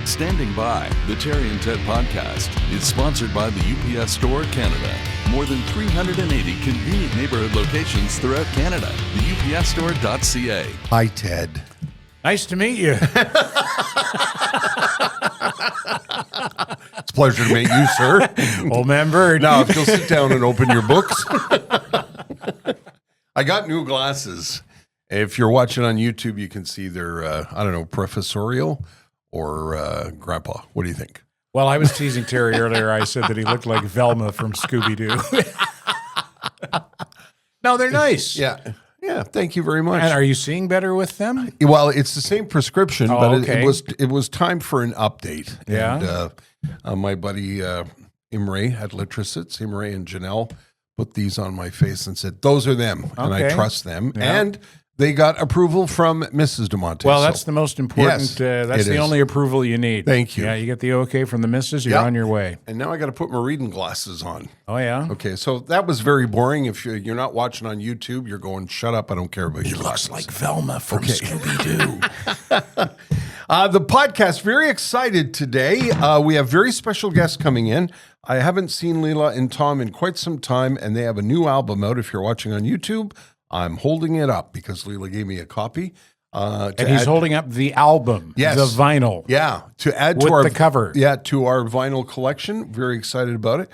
Standing By, the Terry and Ted podcast, is sponsored by the UPS Store Canada. More than 380 convenient neighborhood locations throughout Canada. The UPSstore.ca. Hi, Ted. Nice to meet you. It's a pleasure to meet you, sir. Old man Bird. Now, if you'll sit down and open your books. I got new glasses. If you're watching on YouTube, you can see they're, professorial or grandpa. What do you think? Well, I was teasing Terry earlier. I said that he looked like Velma from Scooby-Doo. No, they're nice. Yeah, thank you very much. And are you seeing better with them? Well, it's the same prescription, but okay. it was time for an update. Yeah. And my buddy Imre at Litricits, Imre and Janelle, put these on my face and said, those are them, and I trust them. Yeah. And they got approval from Mrs. DeMonte. Well, that's the most important. Yes, that's the only approval you need. Thank you. Yeah, you get the okay from the missus, you're on your way. And now I got to put my reading glasses on. Oh, yeah? Okay, so that was very boring. If you're not watching on YouTube, you're going, shut up, I don't care about your glasses. He looks like Velma from Scooby-Doo. The podcast, very excited today. We have very special guests coming in. I haven't seen Lee-la and Tom in quite some time, and they have a new album out. If you're watching on YouTube, I'm holding it up because Lee-la gave me a copy. And he's holding up the album, the vinyl. Yeah, to add with to our the cover. Yeah, to our vinyl collection. Very excited about it.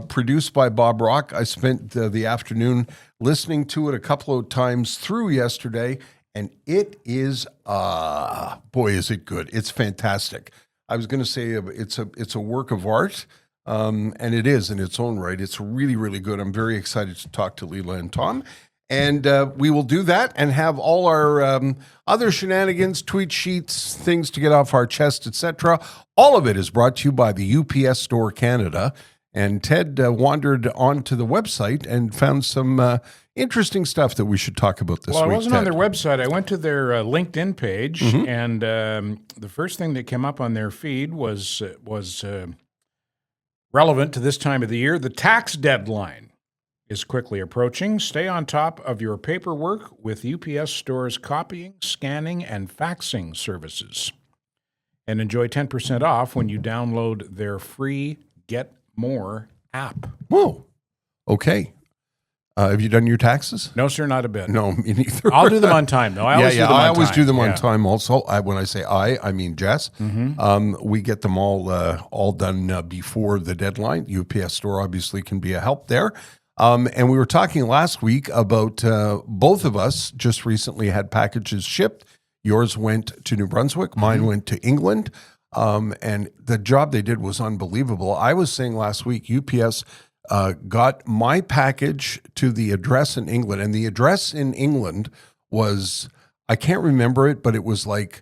Produced by Bob Rock. I spent the afternoon listening to it a couple of times through yesterday, and it is, boy, is it good. It's fantastic. I was going to say it's a work of art, and it is in its own right. It's really, really good. I'm very excited to talk to Lee-la and Tom. And we will do that and have all our other shenanigans, tweet sheets, things to get off our chest, etc. All of it is brought to you by the UPS Store Canada. And Ted wandered onto the website and found some interesting stuff that we should talk about this week. Well, I wasn't Ted. on their website. I went to their LinkedIn page, and the first thing that came up on their feed was relevant to this time of the year. The tax deadline is quickly approaching. Stay on top of your paperwork with UPS Store's copying, scanning, and faxing services. And enjoy 10% off when you download their free Get More app. Whoa. Okay. Have you done your taxes? No, sir, not a bit. No, me neither. I'll do them on time, though. I always do them on time also. When I say I mean Jess. We get them all done before the deadline. UPS Store obviously can be a help there. And we were talking last week about both of us just recently had packages shipped. Yours went to New Brunswick. Mine went to England. And the job they did was unbelievable. I was saying last week, UPS got my package to the address in England. And the address in England was, I can't remember it, but it was like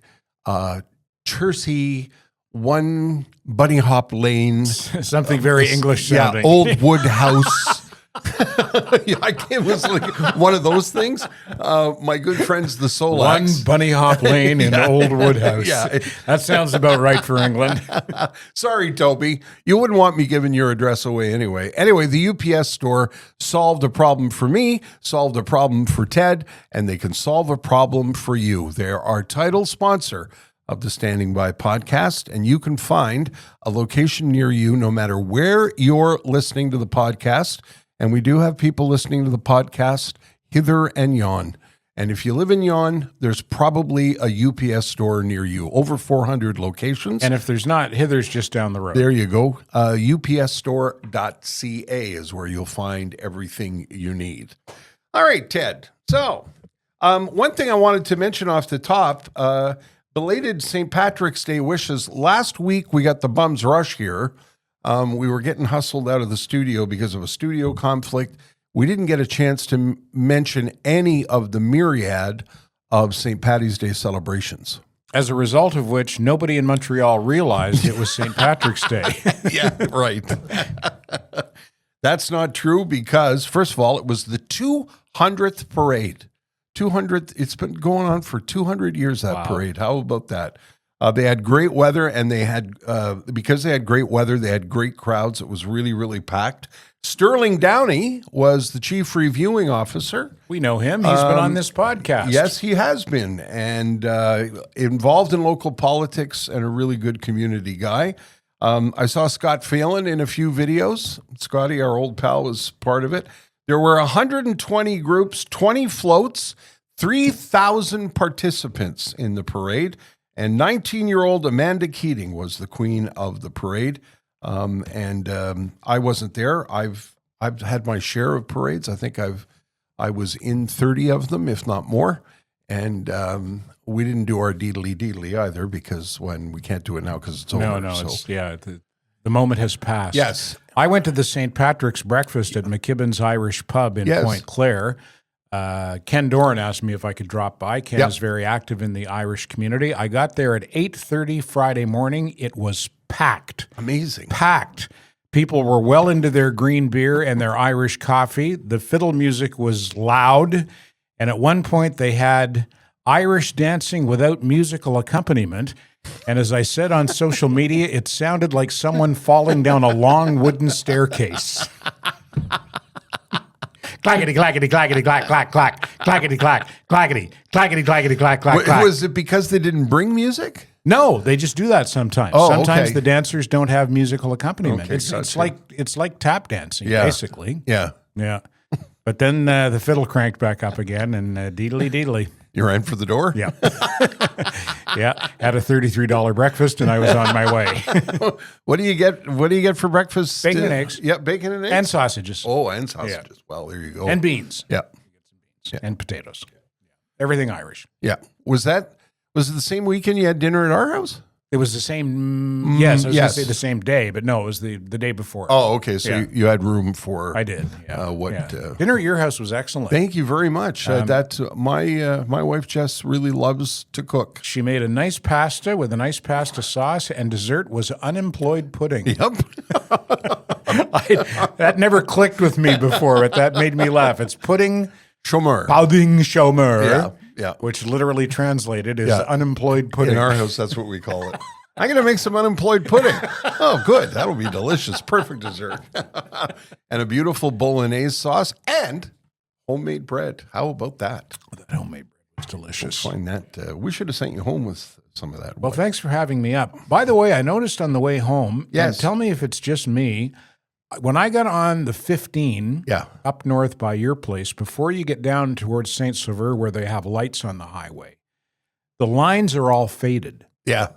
Chertsey, 1 Bunny Hop Lane. Something very English sounding. Yeah, Old Wood House. It was like one of those things. My good friends, the Solax. 1 Bunny Hop Lane in Old Woodhouse. Yeah. That sounds about right for England. Sorry, Toby. You wouldn't want me giving your address away anyway. Anyway, the UPS Store solved a problem for me, solved a problem for Ted, and they can solve a problem for you. They're our title sponsor of the Standing By podcast, and you can find a location near you no matter where you're listening to the podcast. And we do have people listening to the podcast hither and yon. And if you live in yon, there's probably a UPS store near you. Over 400 locations. And if there's not, hither's just down the road. There you go. UPSstore.ca is where you'll find everything you need. All right, Ted. So one thing I wanted to mention off the top, belated St. Patrick's Day wishes. Last week, we got the bum's rush here. We were getting hustled out of the studio because of a studio conflict. We didn't get a chance to mention any of the myriad of St. Paddy's Day celebrations. As a result of which, nobody in Montreal realized it was St. Patrick's Day. Yeah, right. That's not true because, first of all, it was the 200th parade. 200th, it's been going on for 200 years, that parade. How about that? They had great weather, and they had because they had great weather, they had great crowds. It was really, really packed. Sterling Downey was the chief reviewing officer. We know him. He's been on this podcast. Yes, he has been, and involved in local politics and a really good community guy. I saw Scott Phelan in a few videos. Scotty, our old pal, was part of it. There were 120 groups, 20 floats, 3,000 participants in the parade, and 19-year-old Amanda Keating was the queen of the parade. I wasn't there. I've had my share of parades. I think I was in 30 of them, if not more. And we didn't do our deedly either, because when we can't do it now because it's over. No, so. it's, the moment has passed. Yes. I went to the St. Patrick's breakfast at McKibben's Irish Pub in Point Claire. Ken Doran asked me if I could drop by. Ken is very active in the Irish community. I got there at 8:30 Friday morning. It was packed. Amazing. Packed. People were well into their green beer and their Irish coffee. The fiddle music was loud. And at one point, they had Irish dancing without musical accompaniment. And as I said on social media, it sounded like someone falling down a long wooden staircase. Clackety, clackety, clackety, clack, clack, clack, clackety, clack, clackety, clackety, clackety, clack, clack, clack. Was it because they didn't bring music? No, they just do that sometimes. Oh, sometimes okay. the dancers don't have musical accompaniment. Okay, It's gotcha. like tap dancing, Yeah. basically. Yeah. Yeah. But then the fiddle cranked back up again, and deedly. You ran for the door? Yeah. Yeah. Had a $33 breakfast, and I was on my way. What do you get for breakfast? Bacon and eggs. Yeah, bacon and eggs. And sausages. Oh, and sausages. Well, there you go. And beans. Yeah. And potatoes. Everything Irish. Yeah. Was it the same weekend you had dinner at our house? It was the same, yes, I was going yes. to say the same day, but no, it was the day before. Oh, okay. So Yeah. you had room for. I did. Yeah. Dinner at your house was excellent. Thank you very much. That's my wife Jess really loves to cook. She made a nice pasta with a nice pasta sauce, and dessert was unemployed pudding. Yep. That never clicked with me before, but that made me laugh. It's pudding Shomer. Shomer, Yeah. which literally translated is Yeah. unemployed pudding. In our house, that's what we call it. I'm going to make some unemployed pudding. Oh, good. That'll be delicious. Perfect dessert. And a beautiful bolognese sauce and homemade bread. How about that? That homemade bread was delicious. Find that. We should have sent you home with some of that. Well, thanks for having me up. By the way, I noticed on the way home, Yes. and tell me if it's just me, when I got on the 15 up north by your place, before you get down towards St. Sauveur where they have lights on the highway, the lines are all faded. Yeah.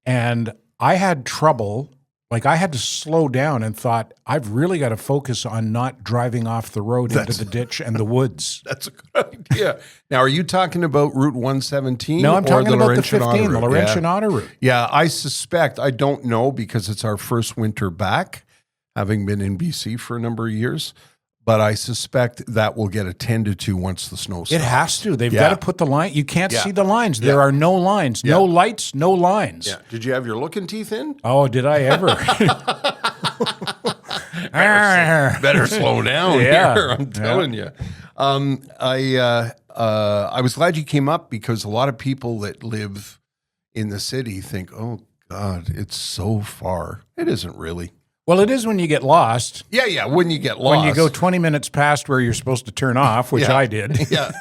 And I had trouble, like I had to slow down and thought, I've really got to focus on not driving off the road into the ditch and the woods. That's a good idea. Now, are you talking about Route 117? No, I'm talking about the Laurentian 15, the Auto Route? Laurentian Auto Route. Yeah, I suspect, I don't know because it's our first winter back, having been in BC for a number of years, but I suspect that will get attended to once the snow stops. It has to. They've got to put the line. You can't Yeah. see the lines. Yeah. There are no lines, no lights, no lines. Yeah. Did you have your looking teeth in? Oh, did I ever? Better slow down Yeah. here, I'm telling you. I was glad you came up because a lot of people that live in the city think, oh, God, it's so far. It isn't really. Well, it is when you get lost. Yeah, when you get lost. When you go 20 minutes past where you're supposed to turn off, which I did. Yeah.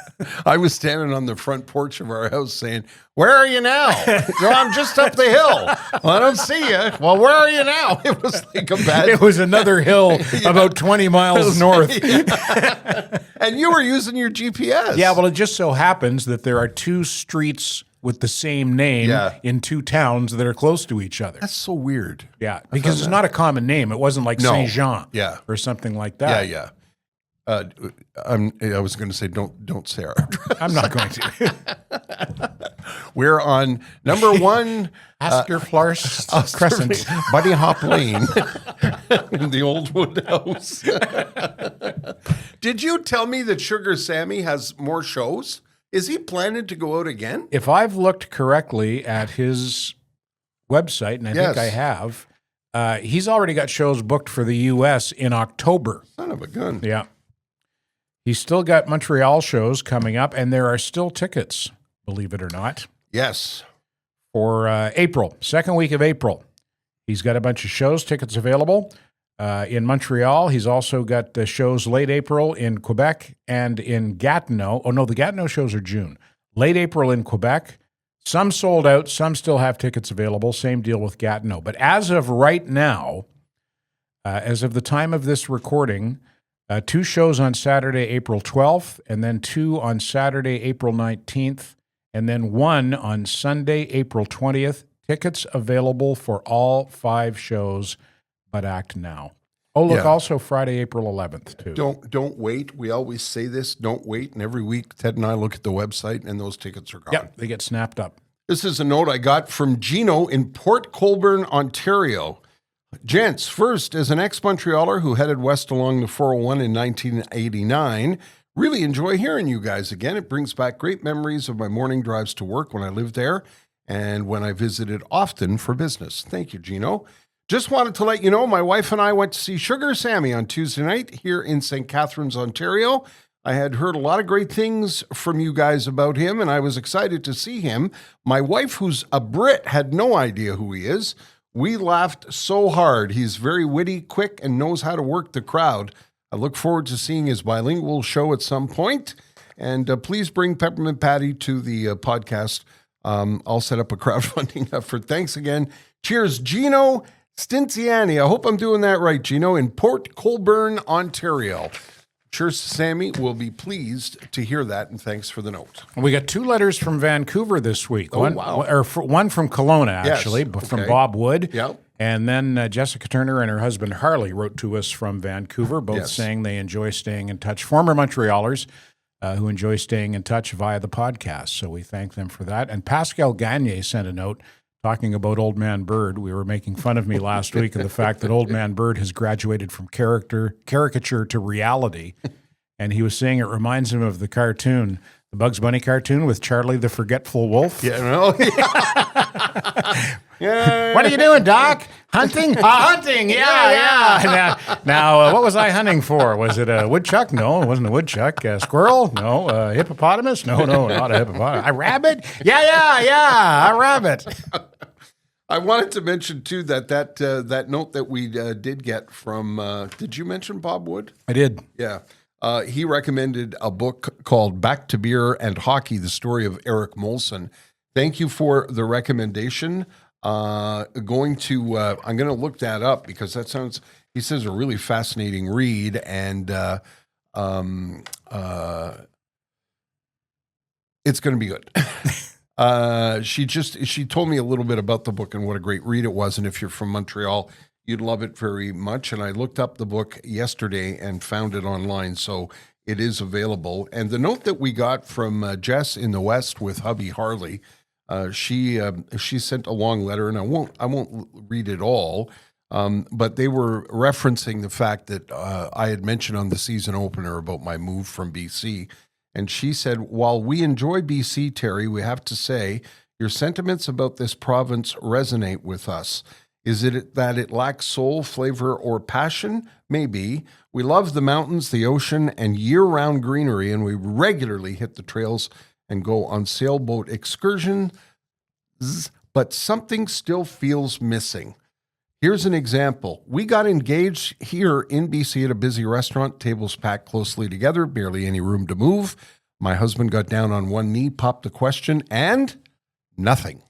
I was standing on the front porch of our house saying, where are you now? Well, I'm just up the hill. Well, I don't see you. Well, where are you now? It was like a bad... It was another hill about 20 miles north. And you were using your GPS. Yeah, well, it just so happens that there are two streets with the same name in two towns that are close to each other. That's so weird. Yeah, because it's not a common name. It wasn't like Saint Jean or something like that. Yeah. I was going to say, don't say our address. I'm not going to. We're on number 1 Asker Flars Crescent. Buddy Hop Lane in the old wood house. Did you tell me that Sugar Sammy has more shows? Is he planning to go out again? If I've looked correctly at his website, and I think I have, he's already got shows booked for the U.S. in October. Son of a gun. Yeah. He's still got Montreal shows coming up, and there are still tickets, believe it or not. Yes. for April, second week of April. He's got a bunch of shows, tickets available in Montreal. He's also got shows late April in Quebec and in Gatineau. Oh, no, the Gatineau shows are June. Late April in Quebec. Some sold out. Some still have tickets available. Same deal with Gatineau. But as of right now, as of the time of this recording, 2 shows on Saturday, April 12th, and then 2 on Saturday, April 19th, and then 1 on Sunday, April 20th. Tickets available for all 5 shows, but act now. Oh, look, also Friday, April 11th, too. Don't wait. We always say this, don't wait. And every week, Ted and I look at the website, and those tickets are gone. Yep, they get snapped up. This is a note I got from Gino in Port Colborne, Ontario. Gents, first, as an ex-Montrealer who headed west along the 401 in 1989, really enjoy hearing you guys again. It brings back great memories of my morning drives to work when I lived there and when I visited often for business. Thank you, Gino. Just wanted to let you know, my wife and I went to see Sugar Sammy on Tuesday night here in St. Catharines, Ontario. I had heard a lot of great things from you guys about him, and I was excited to see him. My wife, who's a Brit, had no idea who he is. We laughed so hard. He's very witty, quick, and knows how to work the crowd. I look forward to seeing his bilingual show at some point. And please bring Peppermint Patty to the podcast. I'll set up a crowdfunding effort. Thanks again. Cheers, Gino Stinciani. I hope I'm doing that right, Gino, in Port Colborne, Ontario. Sure, Sammy will be pleased to hear that, and thanks for the note. We got 2 letters from Vancouver this week. Oh, wow. One from Kelowna, actually, Yes, but from okay. Bob Wood. Yep. And then Jessica Turner and her husband Harley wrote to us from Vancouver, both Yes. saying they enjoy staying in touch. Former Montrealers who enjoy staying in touch via the podcast. So we thank them for that. And Pascal Gagne sent a note talking about Old Man Bird. We were making fun of me last week of the fact that Old Man Bird has graduated from caricature to reality. And he was saying it reminds him of the cartoon, the Bugs Bunny cartoon with Charlie the Forgetful Wolf. Yeah, no? Yeah. What are you doing, Doc? Hunting? Hunting, yeah. Now, what was I hunting for? Was it a woodchuck? No, it wasn't a woodchuck. A squirrel? No. A hippopotamus? No, not a hippopotamus. A rabbit? Yeah, a rabbit. I wanted to mention, too, that note that we did get from, did you mention Bob Wood? I did. Yeah. He recommended a book called Back to Beer and Hockey, the story of Eric Molson. Thank you for the recommendation. I'm going to look that up because that sounds, he says, a really fascinating read. And it's going to be good. She told me a little bit about the book and what a great read it was. And if you're from Montreal, you'd love it very much. And I looked up the book yesterday and found it online. So it is available. And the note that we got from Jess in the West with hubby Harley, she sent a long letter, and I won't read it all. But they were referencing the fact that I had mentioned on the season opener about my move from BC. And she said, while we enjoy BC, Terry, we have to say your sentiments about this province resonate with us. Is it that it lacks soul, flavor, or passion? Maybe. We love the mountains, the ocean, and year-round greenery, and we regularly hit the trails and go on sailboat excursions, but something still feels missing. Here's an example. We got engaged here in BC at a busy restaurant, tables packed closely together, barely any room to move. My husband got down on one knee, popped the question, and nothing.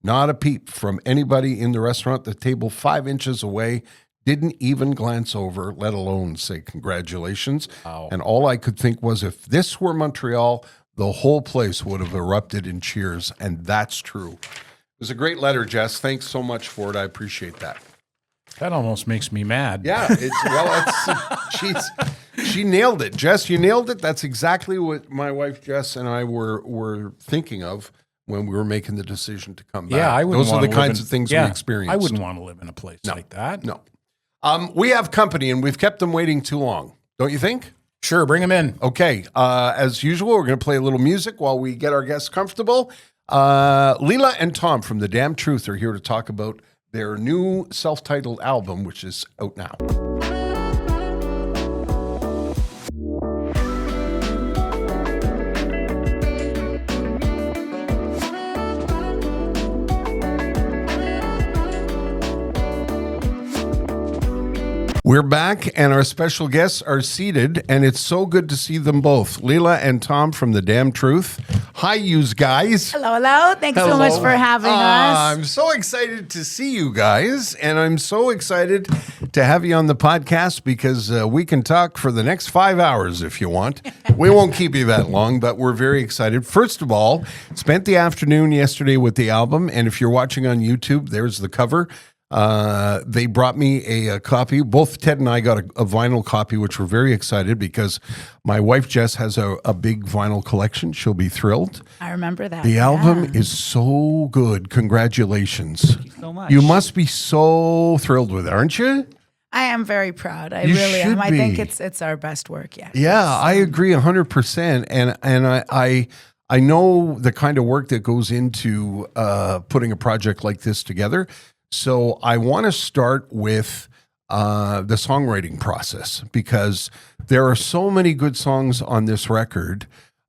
Not a peep from anybody in the restaurant. The table 5 inches away didn't even glance over, let alone say congratulations. Wow. And all I could think was, if this were Montreal, the whole place would have erupted in cheers, and that's true. It was a great letter, Jess. Thanks so much for it. I appreciate that. That almost makes me mad. Yeah, she nailed it. Jess, you nailed it. That's exactly what my wife Jess and I were thinking of when we were making the decision to come back. Yeah, I wouldn't Those are want the to live kinds in- of things yeah, we experienced. I wouldn't want to live in a place like that. No. We have company, and we've kept them waiting too long. Don't you think? Sure, bring them in. Okay. As usual, we're going to play a little music while we get our guests comfortable. Lee-la and Tom from The Damn Truth are here to talk about their new self-titled album, which is out now. We're back, and our special guests are seated, and it's so good to see them both, Lee-la and Tom from The Damn Truth. Hi, yous guys. Hello, hello. Thanks so much for having us. I'm so excited to see you guys, and I'm so excited to have you on the podcast because we can talk for the next 5 hours if you want. We won't keep you that long, but we're very excited. First of all, spent the afternoon yesterday with the album, and if you're watching on YouTube, there's the cover. They brought me a copy. Both Ted and I got a vinyl copy, which we're very excited because my wife Jess has a big vinyl collection. She'll be thrilled. I remember that. The album is so good. Congratulations. Thank you so much. You must be so thrilled with it, aren't you? I am very proud. I You really am. should I think be. it's our best work yet. Yeah, I agree 100%. And I know the kind of work that goes into putting a project like this together. So I want to start with the songwriting process because there are so many good songs on this record.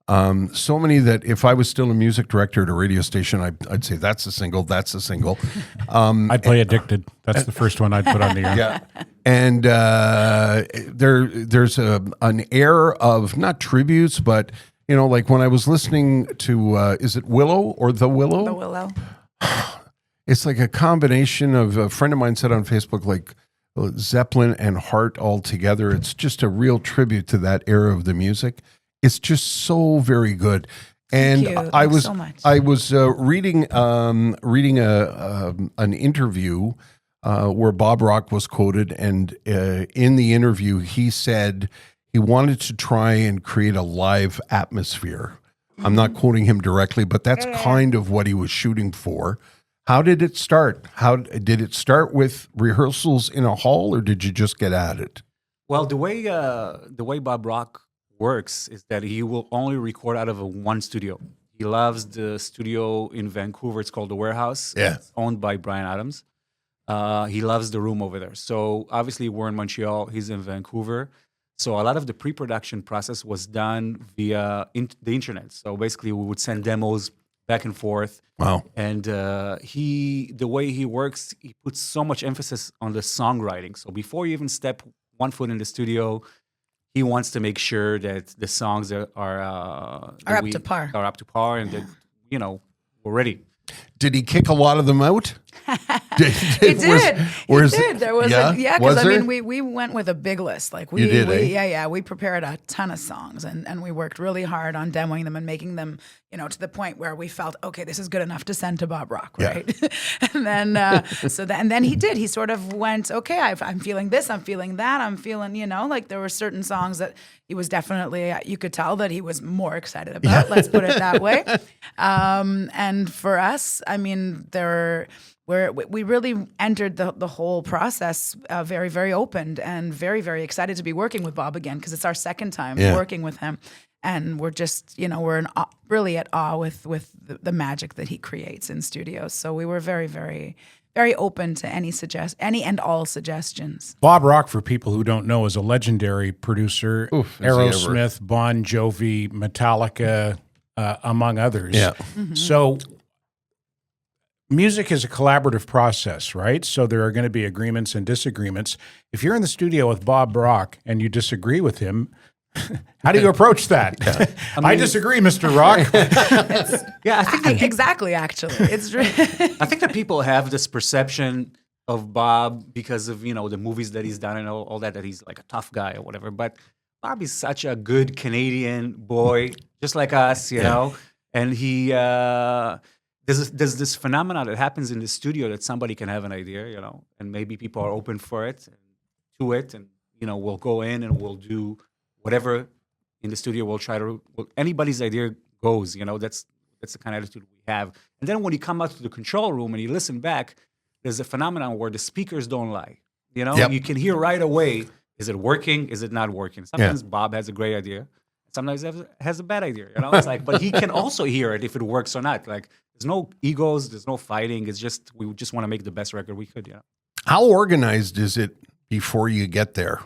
So many that if I was still a music director at a radio station, I'd say that's a single, that's a single. I'd play Addicted. That's the first one I'd put on the air. Yeah. And there's an air of not tributes, but, you know, like when I was listening to, is it Willow or The Willow? The Willow. It's like a combination of, a friend of mine said on Facebook, like Zeppelin and Heart all together. It's just a real tribute to that era of the music. It's just so very good. And Thank you. I Thanks was so much. I was reading an interview where Bob Rock was quoted, and in the interview he said he wanted to try and create a live atmosphere. I'm not quoting him directly, but that's kind of what he was shooting for. How did it start? How did it start with rehearsals in a hall, or did you just get at it? Well, the way Bob Rock works is that he will only record out of one studio. He loves the studio in Vancouver. It's called The Warehouse. Yeah. It's owned by Bryan Adams. He loves the room over there. So obviously we're in Montreal. He's in Vancouver. So a lot of the pre-production process was done via the internet. So basically we would send demos back and forth. Wow. And the way he works, he puts so much emphasis on the songwriting. So before you even step one foot in the studio, he wants to make sure that the songs are up to par. Are up to par, and that we're ready. Did he kick a lot of them out? He did. Was- He did. There was yeah? because Was I there? mean we went with a big list. Like You did, eh? yeah. We prepared a ton of songs and we worked really hard on demoing them and making them, to the point where we felt, okay, this is good enough to send to Bob Rock, Yeah. right? And then and then he did. He sort of went, okay, I'm feeling this, I'm feeling that, I'm feeling, like there were certain songs that he was definitely, you could tell that he was more excited about. Let's put it that way. And for us, I mean, we really entered the whole process very, very open and very, very excited to be working with Bob again because it's our second time working with him. And we're just, we're really at awe with the magic that he creates in studios. So we were very, very, very open to any and all suggestions. Bob Rock, for people who don't know, is a legendary producer. Oof, is he ever. Aerosmith, Bon Jovi, Metallica, among others. Yeah. So music is a collaborative process, right? So there are going to be agreements and disagreements. If you're in the studio with Bob Rock and you disagree with him, how do you approach that? I disagree, Mr. Rock. Yeah, I think Exactly, actually. It's I think that people have this perception of Bob because of the movies that he's done and all that he's like a tough guy or whatever. But Bob is such a good Canadian boy, just like us, you know. And he there's this phenomenon that happens in the studio that somebody can have an idea, and maybe people are open for it, and we'll go in and we'll do whatever in the studio. We'll try to anybody's idea goes, That's the kind of attitude we have. And then when you come out to the control room and you listen back, there's a phenomenon where the speakers don't lie. You can hear right away, is it working? Is it not working? Sometimes Bob has a great idea. Sometimes has a bad idea. It's like, but he can also hear it if it works or not. Like, there's no egos, there's no fighting. It's just we just want to make the best record we could. How organized is it before you get there?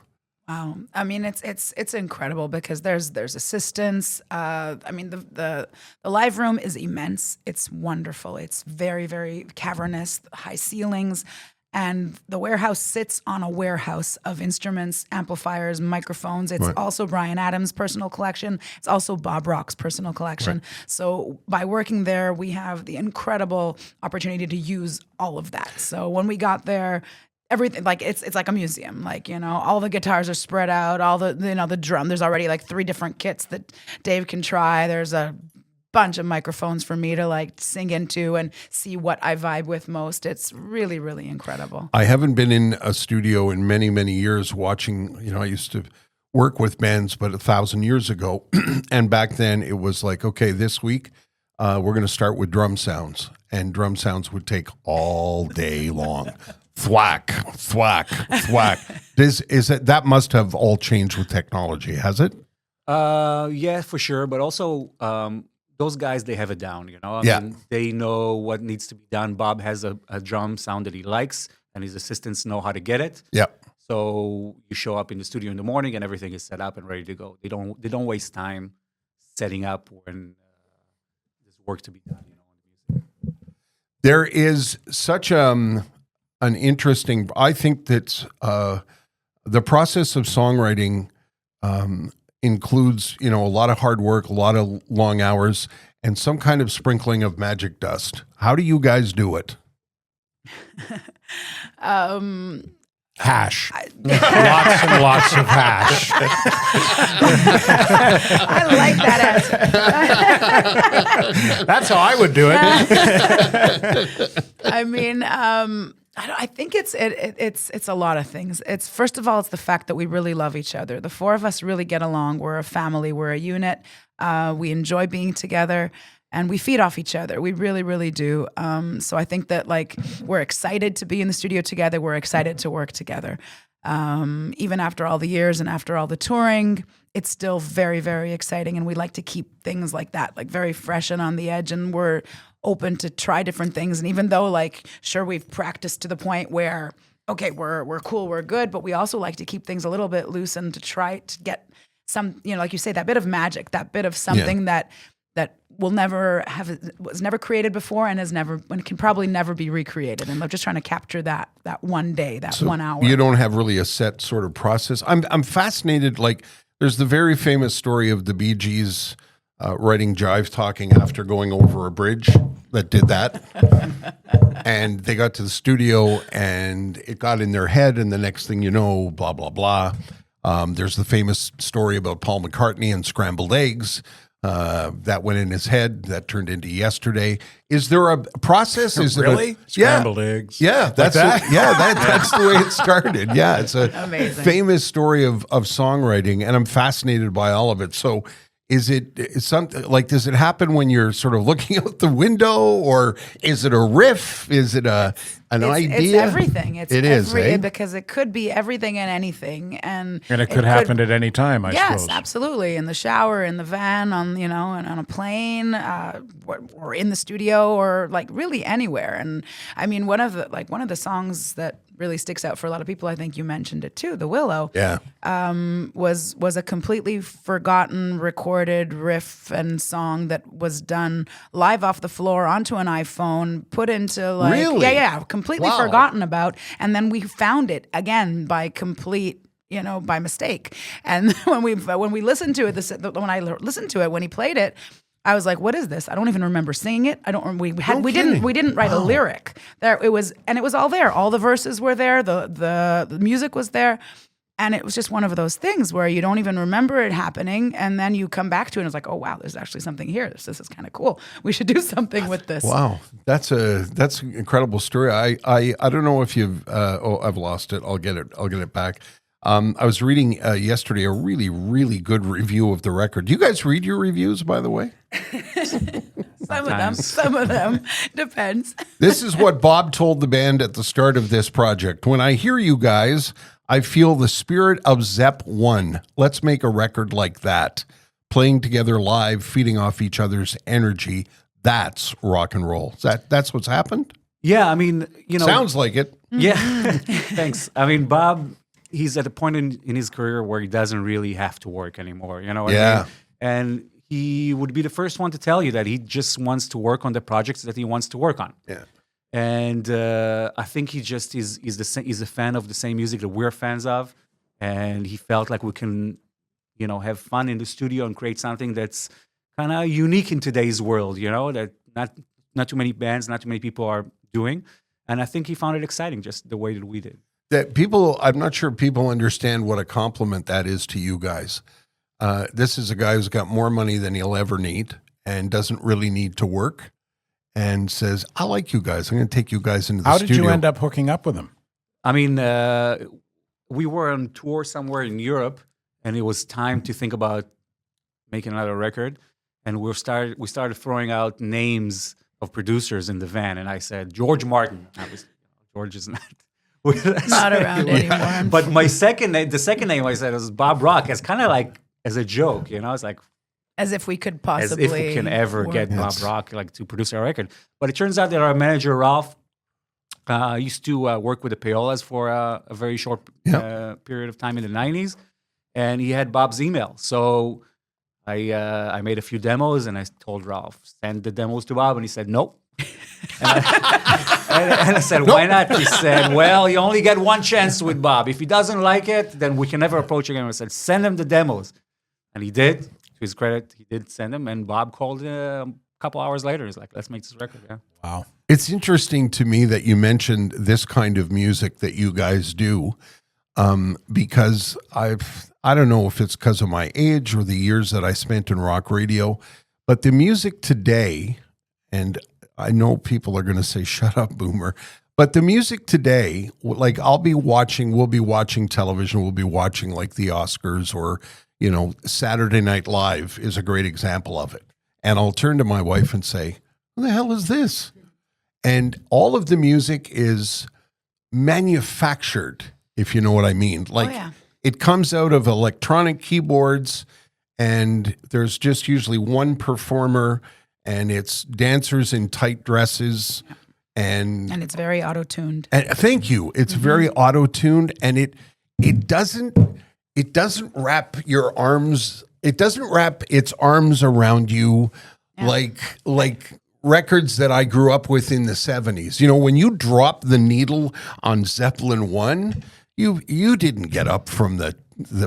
Wow. I mean, it's incredible because there's assistants. I mean, the live room is immense. It's wonderful. It's very, very cavernous, high ceilings. And the warehouse sits on a warehouse of instruments, amplifiers, microphones. It's also Bryan Adams' personal collection. It's also Bob Rock's personal collection. So by working there, we have the incredible opportunity to use all of that. So when we got there, everything, like it's like a museum, like, all the guitars are spread out, all the, the drum, there's already like 3 different kits that Dave can try. There's a bunch of microphones for me to like sing into and see what I vibe with most. It's really, really incredible. I haven't been in a studio in many, many years watching, I used to work with bands, but 1,000 years ago. And back then it was like, okay, this week we're going to start with drum sounds, and drum sounds would take all day long. Thwack, thwack, thwack. That must have all changed with technology, has it? Yeah, for sure. But also, those guys, they have it down, I mean, they know what needs to be done. Bob has a drum sound that he likes, and his assistants know how to get it. Yep. So you show up in the studio in the morning, and everything is set up and ready to go. They don't waste time setting up when there's work to be done. There is such an interesting. I think that the process of songwriting includes, a lot of hard work, a lot of long hours, and some kind of sprinkling of magic dust. How do you guys do it? Hash. Lots and lots of hash. I like that answer. That's how I would do it. I mean, I think it's a lot of things. It's, first of all, it's the fact that we really love each other. The 4 of us really get along. We're a family. We're a unit. We enjoy being together, and we feed off each other. We really, really do. So I think that like we're excited to be in the studio together. We're excited to work together. Even after all the years and after all the touring, it's still very, very exciting. And we like to keep things like that, like very fresh and on the edge. And we're open to try different things. And even though, like, sure, we've practiced to the point where, okay, we're cool, we're good, but we also like to keep things a little bit loose and to try to get some, like you say, that bit of magic, that bit of something that will never was never created before and can probably never be recreated. And I'm just trying to capture that one day, that 1 hour. You don't have really a set sort of process. I'm fascinated. Like, there's the very famous story of the Bee Gees writing Jive Talking after going over a bridge that did that. And they got to the studio and it got in their head, and the next thing you know, blah, blah, blah. There's the famous story about Paul McCartney and scrambled eggs. That went in his head. That turned into Yesterday. Is there a process? Is really? It Scrambled eggs. Yeah, that's that? That's the way it started. Yeah, it's a Amazing. famous story of songwriting, and I'm fascinated by all of it. So, is something like, does it happen when you're sort of looking out the window, or is it a riff? Is it an idea? It's everything. It is, eh? Because it could be everything and anything, and it could happen at any time, I yes, suppose. Absolutely. In the shower, in the van, on and on a plane, or in the studio, or like really anywhere. And I mean, one of the songs that really sticks out for a lot of people, I think you mentioned it too, The Willow. Yeah. Was a completely forgotten recorded riff and song that was done live off the floor onto an iPhone, put into like Really? yeah, completely Wow. forgotten about, and then we found it again by by mistake. And when we listened to it, when I listened to it when he played it, I was like, "What is this? I don't even remember singing it. I don't. We didn't write a lyric there. It was all there. All the verses were there. The music was there, and it was just one of those things where you don't even remember it happening, and then you come back to it and it's like, oh wow, there's actually something here. This is kind of cool. We should do something with this. Wow, that's an incredible story. I don't know if you've. I've lost it. I'll get it back. I was reading yesterday a really, really good review of the record. Do you guys read your reviews, by the way? Some of them. Depends. This is what Bob told the band at the start of this project. When I hear you guys, I feel the spirit of Zepp 1. Let's make a record like that. Playing together live, feeding off each other's energy. That's rock and roll. That's what's happened? Yeah, I mean, Sounds like it. Yeah, thanks. I mean, Bob, he's at a point in his career where he doesn't really have to work anymore. You know what I mean? And he would be the first one to tell you that he just wants to work on the projects that he wants to work on. Yeah. And I think he's a fan of the same music that we're fans of, and he felt like we can, have fun in the studio and create something that's kind of unique in today's world. That not too many bands, not too many people are doing, and I think he found it exciting, just the way that we did. I'm not sure people understand what a compliment that is to you guys. This is a guy who's got more money than he'll ever need and doesn't really need to work, and says, I like you guys. I'm going to take you guys into the studio. How did you end up hooking up with him? I mean, we were on tour somewhere in Europe, and it was time to think about making another record. And we started throwing out names of producers in the van. And I said, George Martin. George is not Not around anymore. But the second name I said was Bob Rock, as kind of like as a joke, It's like, as if we could possibly, as if we can ever get Bob Rock to produce our record. But it turns out that our manager Ralph used to work with the Payolas for a very short period of time in the '90s, and he had Bob's email. So I made a few demos, and I told Ralph, send the demos to Bob, and he said nope. And I said, why not? He said, well, you only get one chance with Bob. If he doesn't like it, then we can never approach again. I said, send him the demos. And he did. To his credit, he did send them. And Bob called a couple hours later. He's like, let's make this record. Yeah. Wow. It's interesting to me that you mentioned this kind of music that you guys do, because I don't know if it's because of my age or the years that I spent in rock radio, but the music today, and I know people are going to say, shut up, boomer. But the music today, like we'll be watching television, we'll be watching like the Oscars or, Saturday Night Live is a great example of it. And I'll turn to my wife and say, what the hell is this? And all of the music is manufactured, if you know what I mean. Like it comes out of electronic keyboards, and there's just usually one performer, and it's dancers in tight dresses, and it's very auto-tuned. And thank you. It's very auto-tuned, and it doesn't wrap your arms. It doesn't wrap its arms around you like records that I grew up with in the 70s. When you drop the needle on Zeppelin 1, you didn't get up from the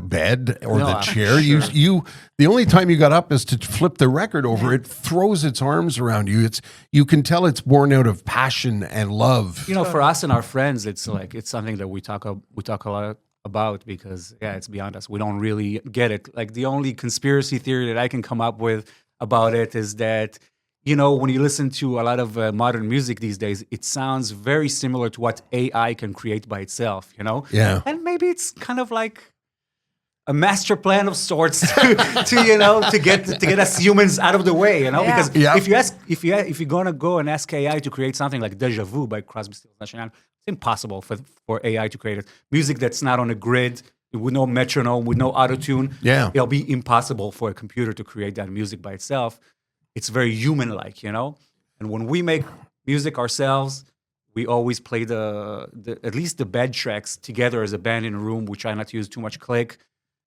bed or the chair. Sure. The only time you got up is to flip the record over. It throws its arms around you. You can tell it's born out of passion and love. For us and our friends, it's something that we talk a lot about, because it's beyond us. We don't really get it. Like, the only conspiracy theory that I can come up with about it is that, when you listen to a lot of modern music these days, it sounds very similar to what AI can create by itself, Yeah. And maybe it's kind of like a master plan of sorts to get us humans out of the way, because if you're gonna go and ask AI to create something like Deja Vu by Crosby, Stills, Nash & Young, it's impossible for AI to create it. Music that's not on a grid, with no metronome, with no auto-tune. Yeah. It'll be impossible for a computer to create that music by itself. It's very human-like, And when we make music ourselves, we always play at least the bed tracks together as a band in a room. We try not to use too much click,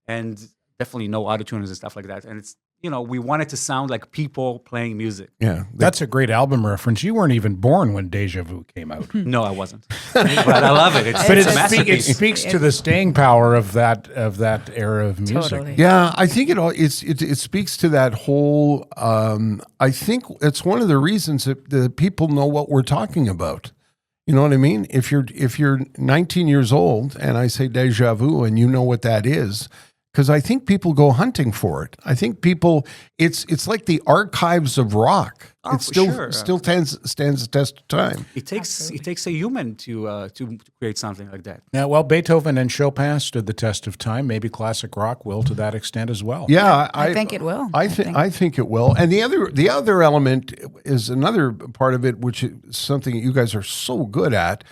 and definitely no auto-tuners and stuff like that. And it's, we want it to sound like people playing music. Yeah. That's a great album reference. You weren't even born when Deja Vu came out. No, I wasn't. But I love it. It speaks to the staying power of that era of music. Totally. Yeah, I think it speaks to that whole. I think it's one of the reasons that the people know what we're talking about. You know what I mean? If you're 19 years old and I say Deja Vu and you know what that is, because I think people go hunting for it. I think people, it's like the archives of rock. Oh, it still stands the test of time. It takes a human to create something like that. Yeah, well, Beethoven and Chopin stood the test of time. Maybe classic rock will to that extent as well. Yeah, I think it will. I think it will. And the other element is another part of it, which is something you guys are so good at.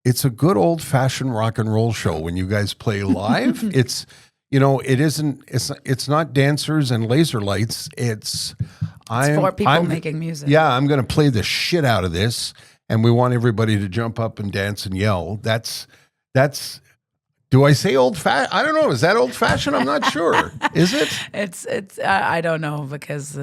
It's a good old fashioned rock and roll show when you guys play live. It's not dancers and laser lights. It's for people making music. Yeah, I'm going to play the shit out of this, and we want everybody to jump up and dance and yell. That's. Do I say old fashioned? I don't know. Is that old fashioned? I'm not sure. Is it? It's. I don't know, because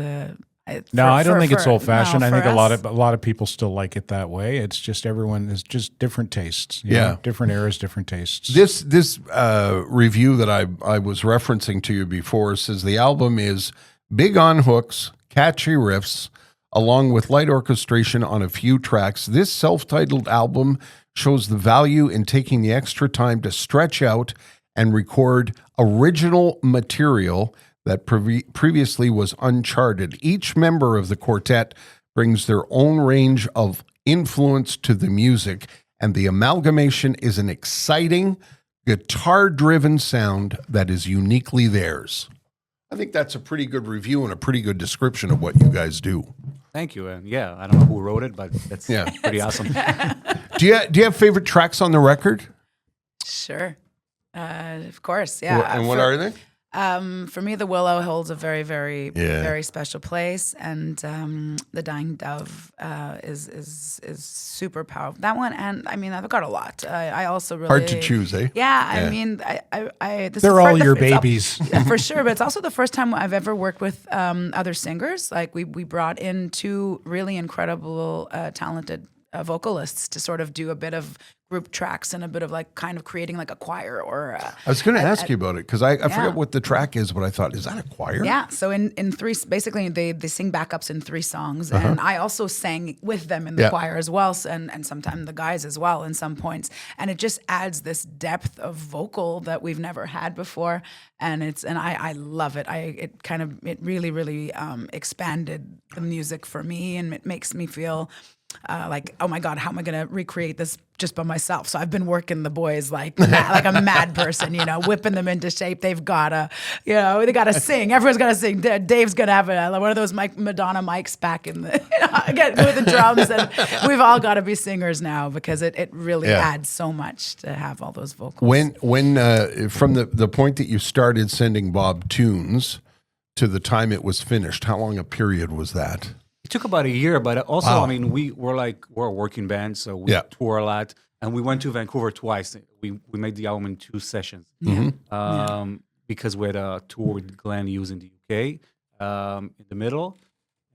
No, I don't think it's old fashioned. No, I think for a us- lot of people still like it that way. It's just everyone is just different tastes. you Yeah. know, different eras, different tastes. This review that I was referencing to you before says the album is big on hooks, catchy riffs, along with light orchestration on a few tracks. This self-titled album shows the value in taking the extra time to stretch out and record original material that previously was uncharted. Each member of the quartet brings their own range of influence to the music, and the amalgamation is an exciting, guitar-driven sound that is uniquely theirs. I think that's a pretty good review and a pretty good description of what you guys do. Thank you. And yeah, I don't know who wrote it, but that's Yeah. pretty awesome. Do you have favorite tracks on the record? Sure. Of course. Yeah. And what are they? For me, The Willow holds a very, very, Yeah. very special place, and The Dying Dove is super powerful. That one, and I mean, I've got a lot. I also really Hard to choose, eh? Yeah, Yeah. I mean, this is They're all the- your it's all- babies. yeah, for sure. But it's also the first time I've ever worked with other singers. Like we brought in two really incredible, talented vocalists to sort of do a bit of group tracks and a bit of like kind of creating like a choir or. I was going to ask you about it because I forget what the track is, but I thought, is that a choir? Yeah, so in three, basically they sing backups in 3 songs, and I also sang with them in the Yeah. choir as well, and sometimes the guys as well in some points, and it just adds this depth of vocal that we've never had before, and I love it. It really expanded the music for me, and it makes me feel. Like, oh my God, how am I going to recreate this just by myself? So I've been working the boys like a mad person, whipping them into shape. They've got to, they got to sing. Everyone's got to sing. Dave's going to have one of those Madonna mics back in the, with the drums. And we've all got to be singers now because it really adds so much to have all those vocals. When from the point that you started sending Bob tunes to the time it was finished, how long a period was that? It took about a year, but also, Wow. I mean, we're a working band, so we Yeah. tour a lot, and we went to Vancouver twice. We made the album in 2 sessions because we had a tour with Glenn Hughes in the UK in the middle,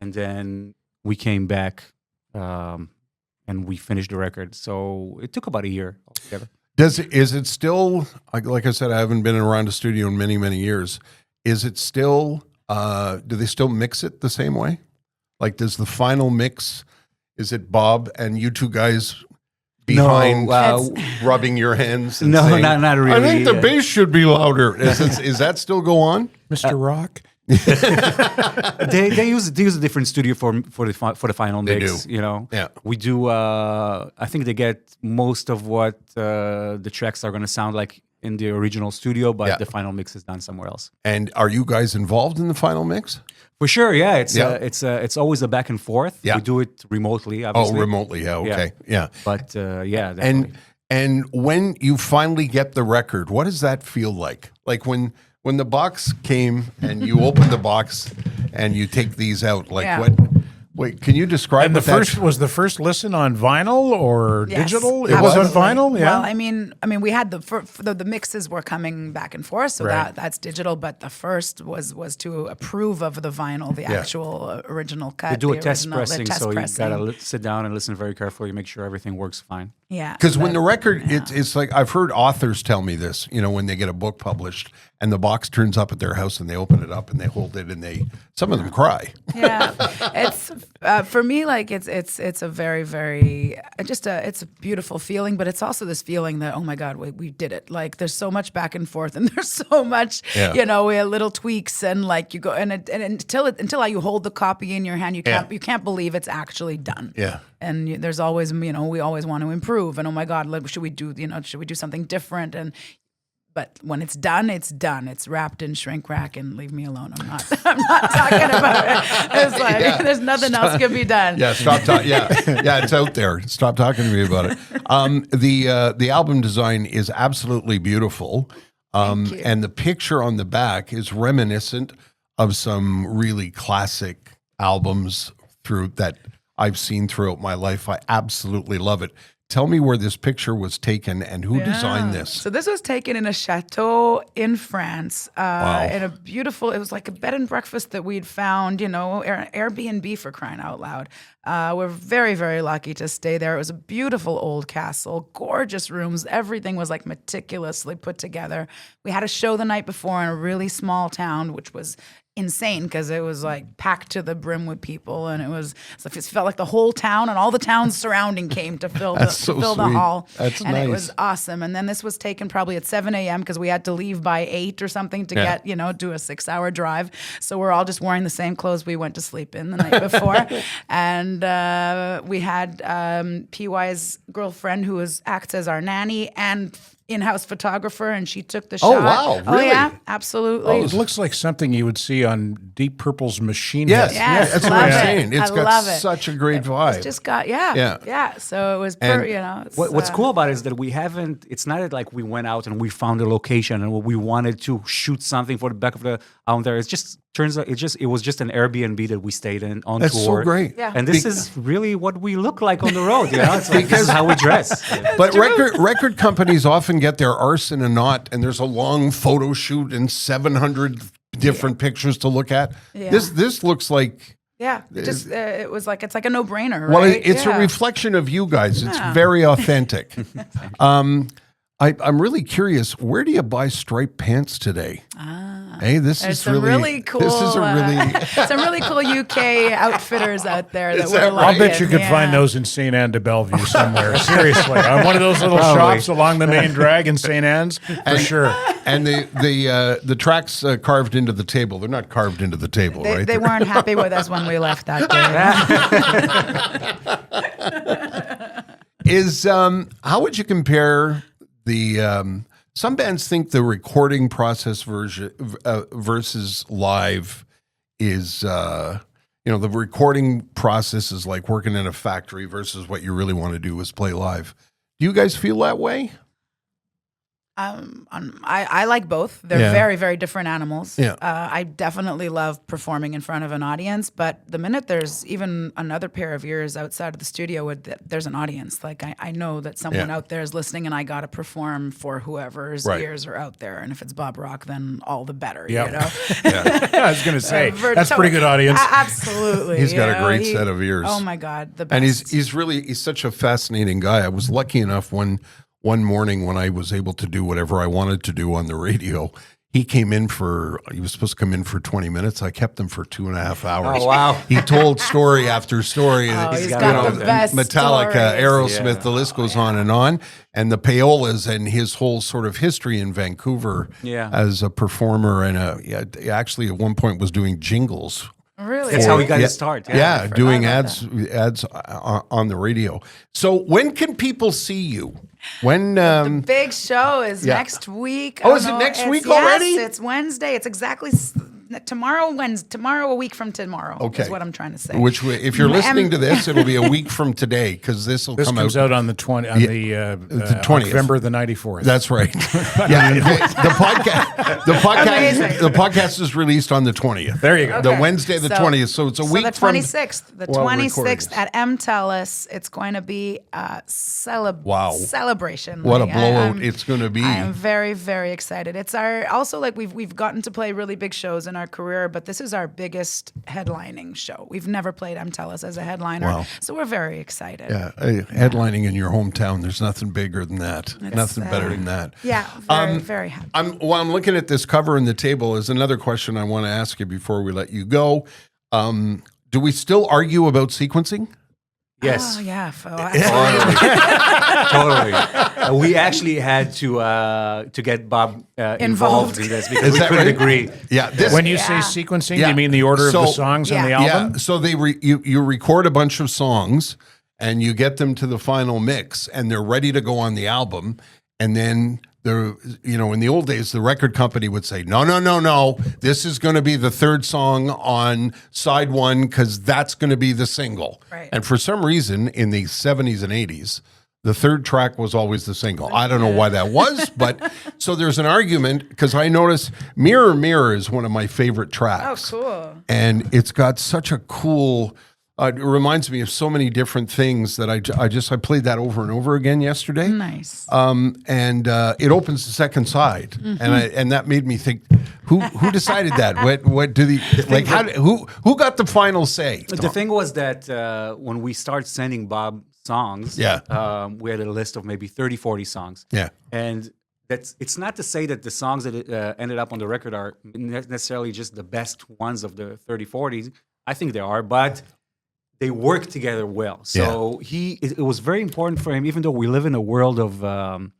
and then we came back and we finished the record. So it took about a year altogether. Is it still, like I said, I haven't been around a studio in many, many years. Is it still, do they still mix it the same way? Like, does the final mix, is it Bob and you two guys behind rubbing your hands? And No, saying, not really. I think the bass should be louder. Is that still go on? Mr. Rock. They use a different studio for the final They mix. do. Yeah. We do. I think they get most of what the tracks are going to sound like in the original studio, but Yeah. the final mix is done somewhere else. And are you guys involved in the final mix? For sure, yeah. Yeah. It's always a back and forth. Yeah. We do it remotely, Oh, obviously. remotely. Yeah. Okay. Yeah. But yeah, definitely. And when you finally get the record, what does that feel like? Like when the box came and you open the box and you take these out, like Yeah. wait, can you describe And the what that- first was the first listen on vinyl or Yes, digital? It was on absolutely. vinyl, yeah. Well, I mean, we had the mixes were coming back and forth, so Right. that's digital. But the first was to approve of the vinyl, the actual original cut. They do a the test original- the pressing, test so you pressing. gotta sit down and listen very carefully, make sure everything works fine. Yeah, Because when but- the record, it's like I've heard authors tell me this, when they get a book published and the box turns up at their house and they open it up and they hold it and some of them cry. yeah, it's for me like it's a very very it's a beautiful feeling, but it's also this feeling that, oh my God, we did it. Like there's so much back and forth and there's so much we have little tweaks and like you go and until you hold the copy in your hand, you can't believe it's actually done. Yeah. And there's always we always want to improve, and oh my God, should we do something different? But when it's done, it's done. It's wrapped in shrink wrap and leave me alone. I'm not talking about it. It's like there's nothing else can be done. Yeah, stop talking. Yeah, it's out there. Stop talking to me about it. The album design is absolutely beautiful, Thank you. and the picture on the back is reminiscent of some really classic albums through that. I've seen throughout my life. I absolutely love it. Tell me where this picture was taken and who designed this. So this was taken in a chateau in France, in a beautiful, it was like a bed and breakfast that we'd found, Airbnb for crying out loud. We're very, very lucky to stay there. It was a beautiful old castle, gorgeous rooms. Everything was like meticulously put together. We had a show the night before in a really small town, which was insane because it was like packed to the brim with people, and it felt like the whole town and all the towns surrounding came to fill the hall. That's and nice. It was awesome. And then this was taken probably at 7 a.m. because we had to leave by 8 or something to get do a 6-hour drive. So we're all just wearing the same clothes we went to sleep in the night before. And we had PY's girlfriend who acts as our nanny and in-house photographer, and she took the shot. Wow, Oh really? yeah, absolutely. It looks like something you would see on Deep Purple's Machine Yes, Head. Yes, that's what love I'm it. saying. It's I got love it. such a great vibe. It's just got So it was it's, What's cool about it is that we haven't. It's not like we went out and we found a location and we wanted to shoot something for the back of the out there. It's just turns out it was just an Airbnb that we stayed in on That's tour. so great. Yeah. And this is really what we look like on the road. It's like this is how we dress. But record companies often get their arse in a knot, and there's a long photo shoot and 700 different pictures to look at. Yeah. This looks like. it was like it's like a no-brainer, right? Well, it's a reflection of you guys. It's very authentic. I'm really curious. Where do you buy striped pants today? Hey, this There's is some really cool. This is a really. some really cool UK outfitters out there that Is we're that like. right? I'll bet you could find those in St. Anne de Bellevue somewhere. Seriously, on one of those little shops along the main drag in St. Anne's, for sure. And the tracks carved into the table. They're not carved into the table, right? They weren't happy with us when we left that day. How would you compare the? Some bands think the recording process versus live is, the recording process is like working in a factory versus what you really want to do is play live. Do you guys feel that way? I like both. They're very, very different animals. Yeah. I definitely love performing in front of an audience, but the minute there's even another pair of ears outside of the studio, there's an audience. Like I know that someone out there is listening, and I got to perform for whoever's ears are out there. And if it's Bob Rock, then all the better. Yep. You know. I was going to say that's a pretty good audience. Absolutely. He's got a great set of ears. Oh my God, the best. And he's such a fascinating guy. I was lucky enough one morning when I was able to do whatever I wanted to do on the radio, he was supposed to come in for 20 minutes. I kept him for 2.5 hours. Oh, wow. He told story after story. He's got the best Metallica, stories. Aerosmith, the list goes on. And the Payolas and his whole sort of history in Vancouver as a performer and actually at one point was doing jingles. Really? That's how he got his start. Yeah, doing ads on the radio. So when can people see you? When the big show is next week. Oh, is it next week already? Yes, it's Wednesday. It's exactly tomorrow. Tomorrow, a week from tomorrow. Okay. Is what I'm trying to say. If you're listening to this, it'll be a week from today because this comes out on the 20th, on the 20th, November the 94th. That's right. The podcast is released on the 20th. There you go. The Wednesday the 20th. So it's a week the 26th. The while recording 26th at MTELUS. It's going to be a celebration. What a blowout it's going to be. I am very, very excited. It's we've gotten to play really big shows in our career, but this is our biggest headlining show. We've never played MTELUS as a headliner, so we're very excited. Yeah, headlining in your hometown. There's nothing bigger than that. Nothing better than that. Yeah, very, very happy. While I'm looking at this cover on the table, is another question I want to ask you before we let you go. Do we still argue about sequencing? Yes. Oh, yeah. Totally. We actually had to get Bob involved in this because we couldn't agree. Yeah. When you say sequencing, do you mean the order of the songs on the album? Yeah. So you record a bunch of songs and you get them to the final mix and they're ready to go on the album. And then in the old days, the record company would say, no, this is going to be the third song on side one because that's going to be the single. Right. And for some reason, in the 70s and 80s, the third track was always the single. I don't know why that was, but so there's an argument because I noticed Mirror, Mirror is one of my favorite tracks. Oh, cool. And it's got such a cool It reminds me of so many different things that I played that over and over again yesterday. Nice. And it opens the second side, and that made me think, who decided that? What do who got the final say? The thing was that when we started sending Bob songs, we had a list of maybe 30, 40 songs. Yeah. And it's not to say that the songs that ended up on the record are necessarily just the best ones of the 30, 40s. I think they are, but they work together well. So it was very important for him, even though we live in a world of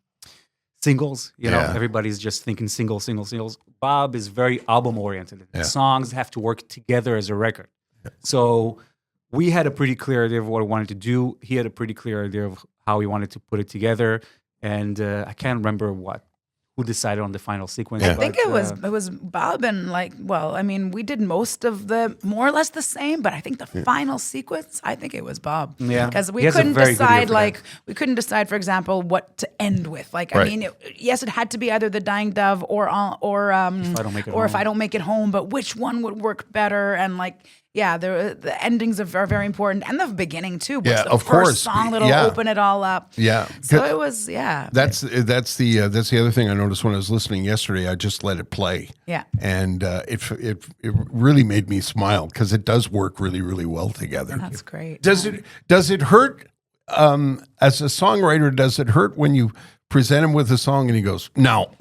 singles, you know, everybody's just thinking singles. Bob is very album oriented. The songs have to work together as a record. So we had a pretty clear idea of what we wanted to do. He had a pretty clear idea of how he wanted to put it together. And I can't remember who decided on the final sequence. I think it was Bob and we did most of the more or less the same, but I think the final sequence, I think it was Bob. Yeah, because we couldn't decide for example, what to end with. It had to be either the Dying Dove or if I don't make it home, but which one would work better? And the endings are very important, and the beginning too. Yeah, the first song that'll open it all up. Yeah, so it was. That's the other thing I noticed when I was listening yesterday. I just let it play. Yeah, and it really made me smile because it does work really, really well together. That's great. Does it hurt as a songwriter? Does it hurt when you present him with a song and he goes, no?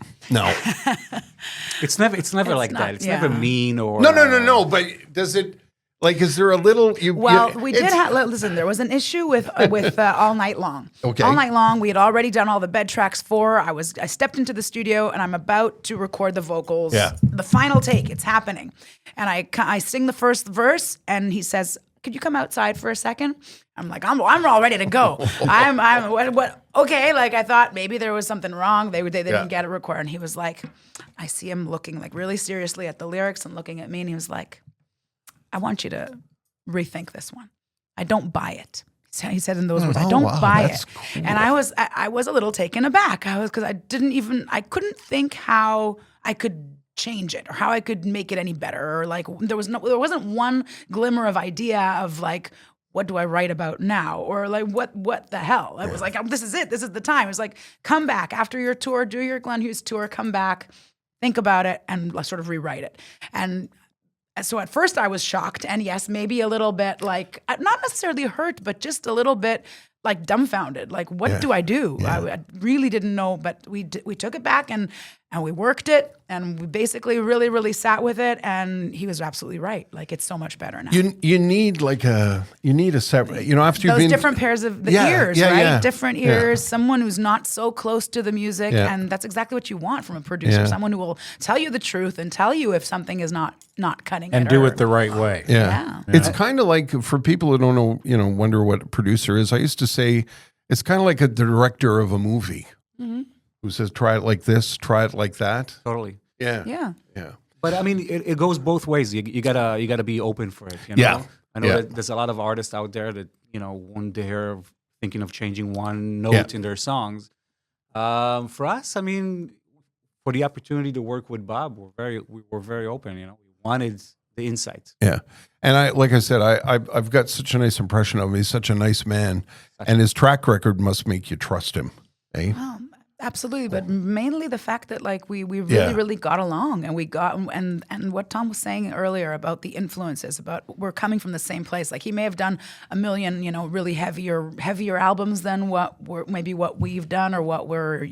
It's never like that. It's never mean or no. But does it? Is there a little? We did have. Listen, there was an issue with All Night Long. Okay. All Night Long, we had already done all the bed tracks for. I stepped into the studio and I'm about to record the vocals. Yeah. The final take, it's happening, and I sing the first verse, and he says, "Could you come outside for a second?" I'm like, I'm all ready to go. What? Okay. I thought maybe there was something wrong. They didn't get it recorded. And he was like, I see him looking really seriously at the lyrics and looking at me, and he was like, I want you to rethink this one. I don't buy it. He said in those words, I don't buy it. Cool. And I was a little taken aback. Because I couldn't think how I could change it or how I could make it any better. Or there wasn't one glimmer of idea of what do I write about now? Or what the hell? I was like, this is it. This is the time. It was like, come back after your tour, do your Glenn Hughes tour, come back, think about it, and sort of rewrite it. And so at first I was shocked, and yes, maybe a little bit not necessarily hurt, but just a little bit dumbfounded. What do I do? I really didn't know, but we took it back and we worked it, and we basically really, really sat with it, and he was absolutely right. It's so much better now. You need a separate, after you've those been different pairs of ears, right? Yeah. Different ears, someone who's not so close to the music, and that's exactly what you want from a producer. Someone who will tell you the truth and tell you if something is not cutting and it. do it the right way. Yeah. It's kind of like, for people who don't know, wonder what a producer is. I used to say it's kind of like a director of a movie. Mm-hmm. Who says, try it like this, try it like that. Totally. Yeah. But I mean, it goes both ways. You gotta be open for it. Yeah. I know that there's a lot of artists out there that when they're thinking of changing one note in their songs. For us, I mean, for the opportunity to work with Bob, we were very open. We wanted the insights. Yeah. And I've got such a nice impression of him. He's such a nice man, and his track record must make you trust him. Eh? Absolutely, but mainly the fact that we really got along, and we got and what Tom was saying earlier about the influences, about we're coming from the same place. He may have done a million, really heavier albums than what we've done or what we're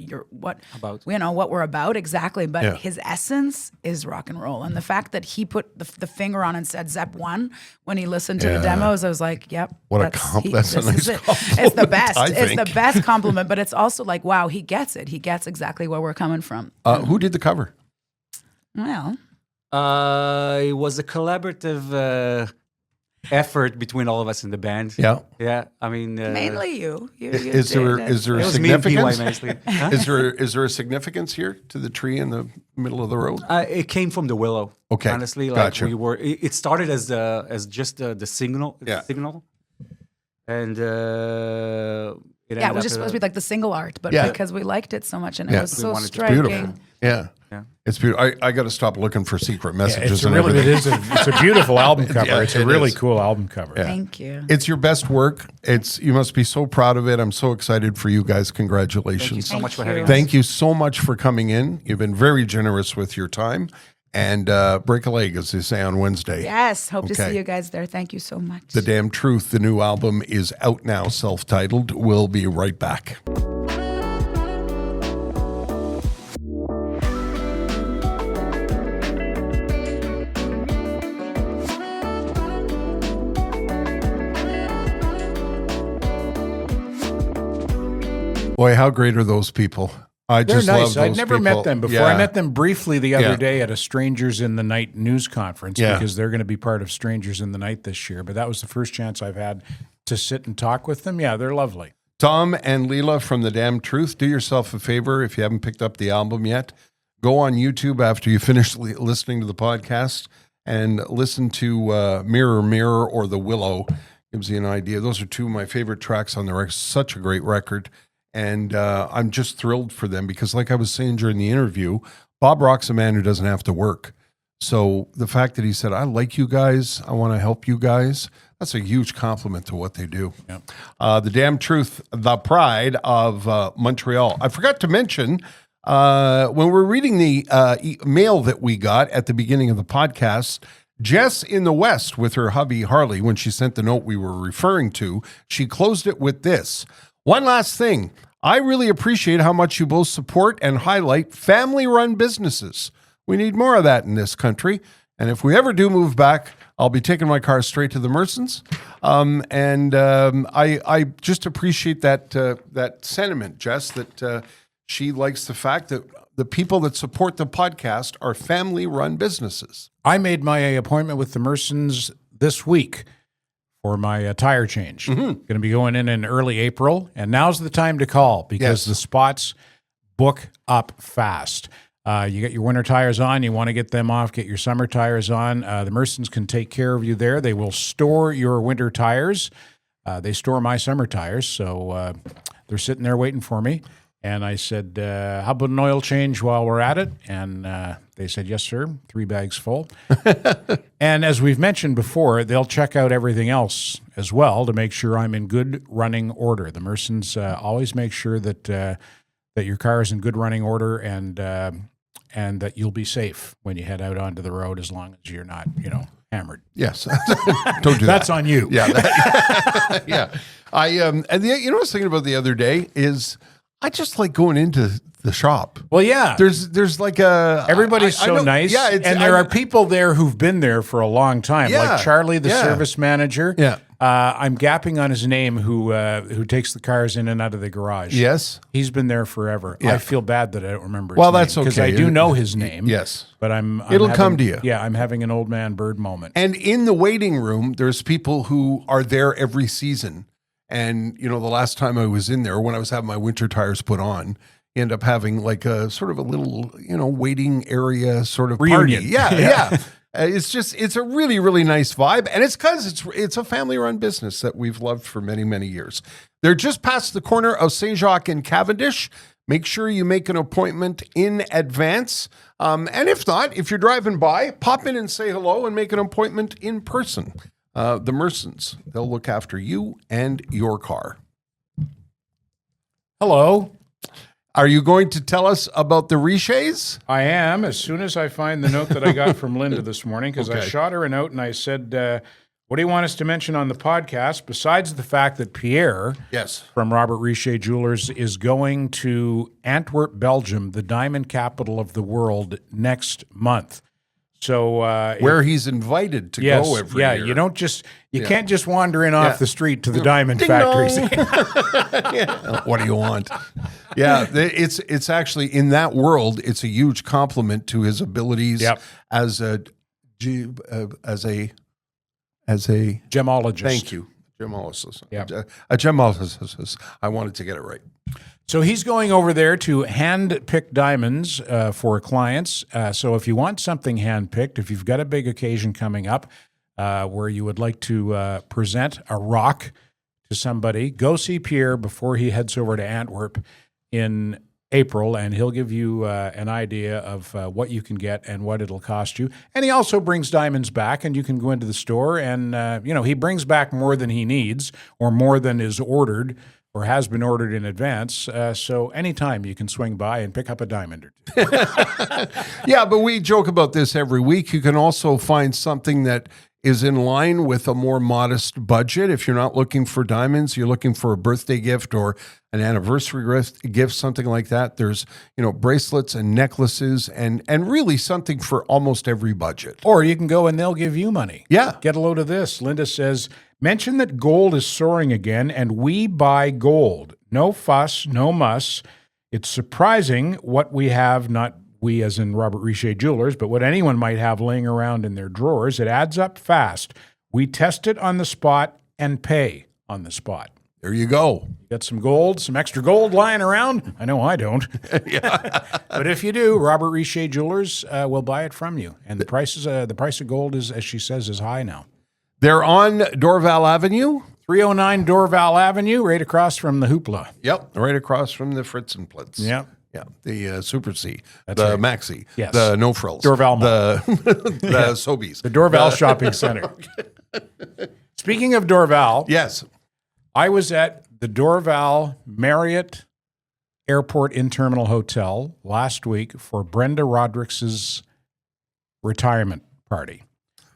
about exactly. But his essence is rock and roll, and the fact that he put the finger on and said Zepp 1 when he listened to the demos, I was like, yep, that's a nice compliment. It's the best. It's the best compliment, but it's also wow, he gets it. He gets exactly where we're coming from. Who did the cover? Well, it was a collaborative effort between all of us in the band. Yeah. I mean, mainly you. Is there a significance? Is there a significance here to the tree in the middle of the road? It came from the willow. Okay, honestly, gotcha. It started as just the signal. Yeah. Signal, and Yeah, it was just supposed to be like the single art, but Yeah. because we liked it so much and Yeah. it was so wanted to- striking. Beautiful. Yeah. Yeah. It's beautiful. I got to stop looking for secret messages It's and really, everything. it's a beautiful album cover. Yeah, it's a it really is. cool album cover. Thank you. It's your best work. You must be so proud of it. I'm so excited for you guys. Thank you Congratulations. so much for Thank having you. us. Thank you so much for coming in. You've been very generous with your time. And break a leg, as they say on Wednesday. Yes, hope to Okay. see you guys there. Thank you so much. The Damn Truth, the new album, is out now, self-titled. We'll be right back. Boy, how great are those people? I They're just love nice. those I'd never people. met them before. Yeah. I met them briefly the other Yeah. day at a Strangers in the Night news conference Yeah. because they're going to be part of Strangers in the Night this year. But that was the first chance I've had to sit and talk with them. Yeah, they're lovely. Tom and Lee-la from The Damn Truth, do yourself a favor if you haven't picked up the album yet. Go on YouTube after you finish listening to the podcast and listen to Mirror, Mirror or The Willow. Gives you an idea. Those are two of my favorite tracks on the record. Such a great record. And I'm just thrilled for them because like I was saying during the interview, Bob Rock's a man who doesn't have to work. So the fact that he said, I like you guys, I want to help you guys, that's a huge compliment to what they do. Yeah. The Damn Truth, the pride of Montreal. I forgot to mention, when we're reading the mail that we got at the beginning of the podcast, Jess in the West with her hubby Harley, when she sent the note we were referring to, she closed it with this. One last thing. I really appreciate how much you both support and highlight family-run businesses. We need more of that in this country. And if we ever do move back, I'll be taking my car straight to the Mersons. I just appreciate that sentiment, Jess, that she likes the fact that the people that support the podcast are family-run businesses. I made my appointment with the Mersons this week for my tire change. Going to be going in early April, and now's the time to call because Yes. the spots book up fast. You get your winter tires on, you want to get them off, get your summer tires on. The Mersons can take care of you there. They will store your winter tires. They store my summer tires, so they're sitting there waiting for me. And I said, how about an oil change while we're at it? And they said, yes, sir, 3 bags full. And as we've mentioned before, they'll check out everything else as well to make sure I'm in good running order. The Mersons always make sure that that your car is in good running order and that you'll be safe when you head out onto the road as long as you're not, hammered. Yes. Don't do that. That's on you. Yeah. Yeah. And I was thinking about the other day is I just like going into the shop. Well, yeah. There's like a Everybody's I so know- nice. Yeah, and there are people there who've been there for a long time, Yeah, like Charlie, the yeah. service manager. Yeah. I'm gapping on his name who takes the cars in and out of the garage. Yes. He's been there forever. Yeah. I feel bad that I don't remember his Well, name. that's Because okay. I do know his name. Yes. But I'm It'll having- come to you. Yeah, I'm having an old man bird moment. And in the waiting room, there's people who are there every season. And, the last time I was in there, when I was having my winter tires put on, you end up having like a sort of a little, waiting area sort of Reunion. party. Yeah, yeah. It's a really, really nice vibe. And it's because it's a family-run business that we've loved for many, many years. They're just past the corner of St. Jacques and Cavendish. Make sure you make an appointment in advance. And if not, if you're driving by, pop in and say hello and make an appointment in person. The Mersons, they'll look after you and your car. Hello. Are you going to tell us about the Riches? I am, as soon as I find the note that I got from Linda this morning, because I Okay. shot her a note and I said, what do you want us to mention on the podcast, besides the fact that Pierre Yes. from Robert Richer Jewelers is going to Antwerp, Belgium, the diamond capital of the world, next month. So Where he's invited to go every year. You can't just wander in off the street to the diamond Ding factories. dong. Yeah. What do you want? Yeah, it's actually in that world. It's a huge compliment to his abilities Yep. as a Gemologist. Thank you, gemologist. Yep. A gemologist. I wanted to get it right. So he's going over there to hand-pick diamonds for clients. So if you want something hand-picked, if you've got a big occasion coming up where you would like to present a rock to somebody, go see Pierre before he heads over to Antwerp in April, and he'll give you an idea of what you can get and what it'll cost you. And he also brings diamonds back, and you can go into the store and, he brings back more than he needs or more than is ordered or has been ordered in advance. So anytime you can swing by and pick up a diamond or two. Yeah, but we joke about this every week. You can also find something that is in line with a more modest budget. If you're not looking for diamonds, you're looking for a birthday gift or an anniversary gift, something like that. There's, bracelets and necklaces and really something for almost every budget. Or you can go and they'll give you money. Yeah. Get a load of this. Linda says, mention that gold is soaring again and we buy gold. No fuss, no muss. It's surprising what we have, not we as in Robert Richer Jewelers, but what anyone might have laying around in their drawers. It adds up fast. We test it on the spot and pay on the spot. There you go. Got some gold, some extra gold lying around? I know I don't. But if you do, Robert Richer Jewelers will buy it from you. And the price of gold is, as she says, is high now. They're on Dorval Avenue. 309 Dorval Avenue, right across from the Hoopla. Yep, right across from the Fritz and Plitz. Yep. Yeah, the Super C, That's the right. Maxi, Yes. the No Frills, Dorval Mall. the Sobeys. The Dorval Shopping Center. Speaking of Dorval, Yes. I was at the Dorval Marriott Airport Interminal Hotel last week for Brenda Rodrick's retirement party.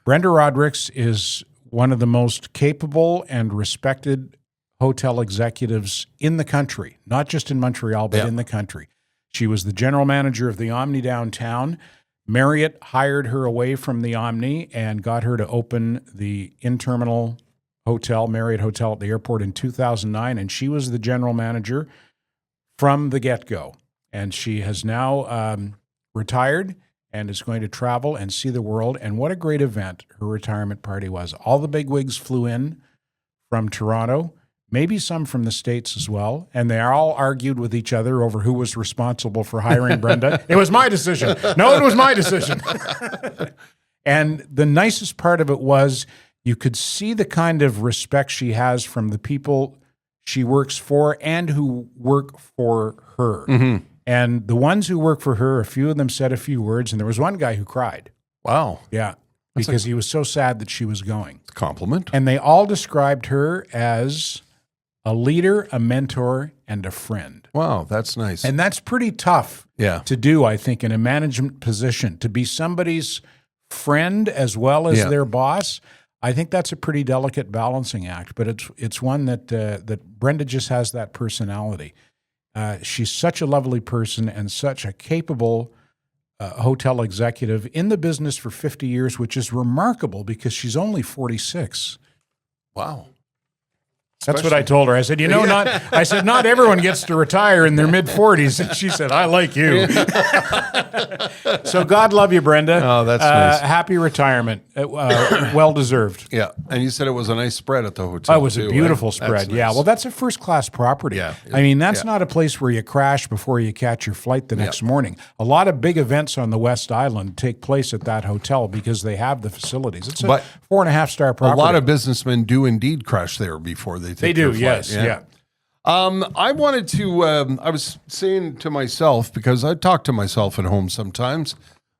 Brenda Rodricks is one of the most capable and respected hotel executives in the country, not just in Montreal, but in the country. She was the general manager of the Omni downtown. Marriott hired her away from the Omni and got her to open the Interminal Hotel, Marriott Hotel at the airport in 2009, and she was the general manager from the get-go. And she has now retired and is going to travel and see the world. And what a great event her retirement party was. All the bigwigs flew in from Toronto, maybe some from the States as well, and they all argued with each other over who was responsible for hiring Brenda. It was my decision. No, it was my decision. And the nicest part of it was you could see the kind of respect she has from the people she works for and who work for her. Mm-hmm. And the ones who work for her, a few of them said a few words, and there was one guy who cried. Wow. Yeah, because he was so sad that she was going. Compliment. And they all described her as a leader, a mentor, and a friend. Wow, that's nice. And that's pretty tough to do, I think, in a management position. To be somebody's friend as well as their boss, I think that's a pretty delicate balancing act. But it's one that that Brenda just has that personality. She's such a lovely person and such a capable hotel executive in the business for 50 years, which is remarkable because she's only 46. Wow. That's what I told her. I said, not everyone gets to retire in their mid-40s. And she said, I like you. So God love you, Brenda. Oh, that's nice. Happy retirement. Well-deserved. Yeah, and you said it was a nice spread at the hotel. Oh, it was a beautiful spread. That's Yeah, nice. well, that's a first-class property. Yeah. I mean, that's not a place where you crash before you catch your flight the next morning. A lot of big events on the West Island take place at that hotel because they have the facilities. It's a 4.5-star property. A lot of businessmen do indeed crash there before they take They do, their yes, flight. yeah. I wanted to, I was saying to myself, because I talk to myself at home sometimes.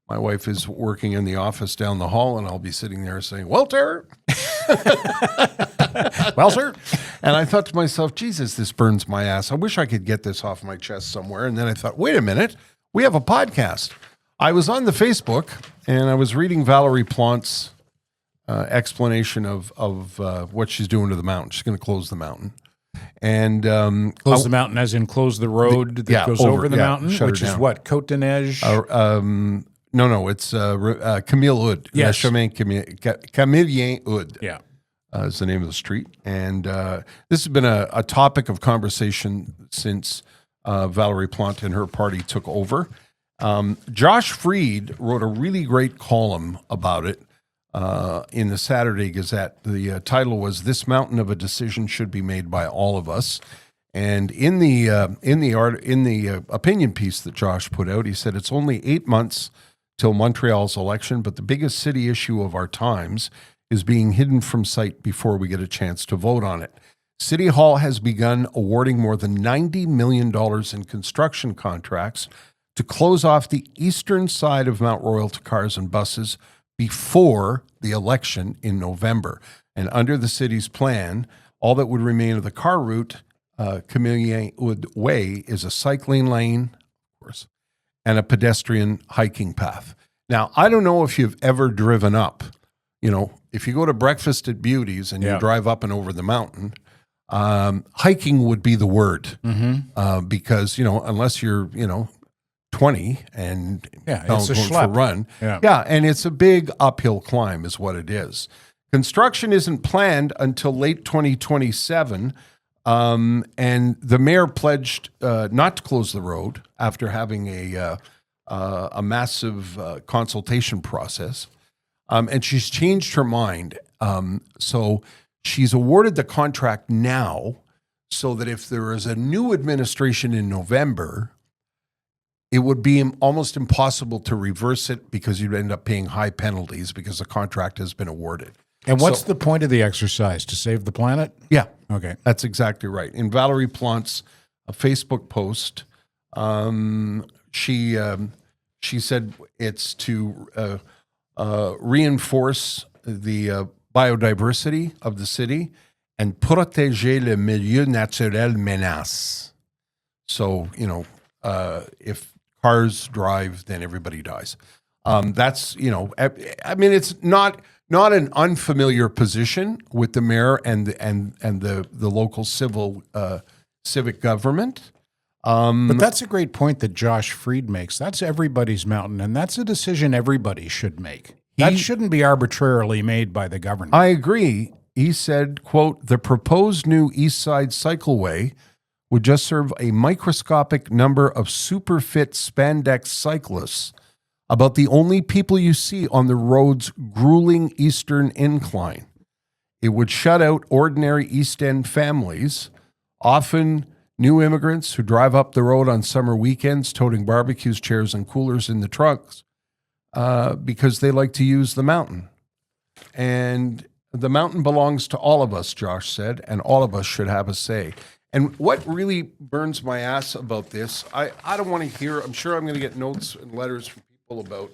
My wife is working in the office down the hall, and I'll be sitting there saying, well, sir. Well, sir. And I thought to myself, Jesus, this burns my ass. I wish I could get this off my chest somewhere. And then I thought, wait a minute, we have a podcast. I was on the Facebook, and I was reading Valerie Plante's explanation of what she's doing to the mountain. She's going to close the mountain. And Close the mountain as in close the road that goes over the mountain, which is what, Côte de Neige? No, it's Camille Hood. Yes. Camillien Hood. Yeah. Is the name of the street. And this has been a topic of conversation since Valerie Plante and her party took over. Josh Freed wrote a really great column about it in the Saturday Gazette. The title was "This Mountain of a Decision Should Be Made by All of Us." And in the opinion piece that Josh put out, he said it's only 8 months till Montreal's election, but the biggest city issue of our times is being hidden from sight before we get a chance to vote on it. City Hall has begun awarding more than $90 million in construction contracts to close off the eastern side of Mount Royal to cars and buses before the election in November. And under the city's plan, all that would remain of the car route, Camellia Way, is a cycling lane, of course, and a pedestrian hiking path. Now, I don't know if you've ever driven up. If you go to breakfast at Beauty's and you drive up and over the mountain, hiking would be the word. Because, unless you're, 20 and it's a going for schlep. a run. Yeah. And it's a big uphill climb is what it is. Construction isn't planned until late 2027. And the mayor pledged not to close the road after having a massive consultation process. And she's changed her mind. So she's awarded the contract now so that if there is a new administration in November, it would be almost impossible to reverse it because you'd end up paying high penalties because the contract has been awarded. And what's the point of the exercise? To save the planet? Yeah. Okay. That's exactly right. In Valerie Plante's Facebook post, she said it's to reinforce the biodiversity of the city and protéger le milieu naturel menace. So, if cars drive, then everybody dies. That's, it's not an unfamiliar position with the mayor and the local civic government. But that's a great point that Josh Freed makes. That's everybody's mountain, and that's a decision everybody should make. That shouldn't be arbitrarily made by the government. I agree. He said, quote, the proposed new East Side Cycleway would just serve a microscopic number of super fit spandex cyclists, about the only people you see on the road's grueling eastern incline. It would shut out ordinary East End families, often new immigrants who drive up the road on summer weekends, toting barbecues, chairs, and coolers in the trunks because they like to use the mountain. And the mountain belongs to all of us, Josh said, and all of us should have a say. And what really burns my ass about this, I don't want to hear, I'm sure I'm going to get notes and letters from people about,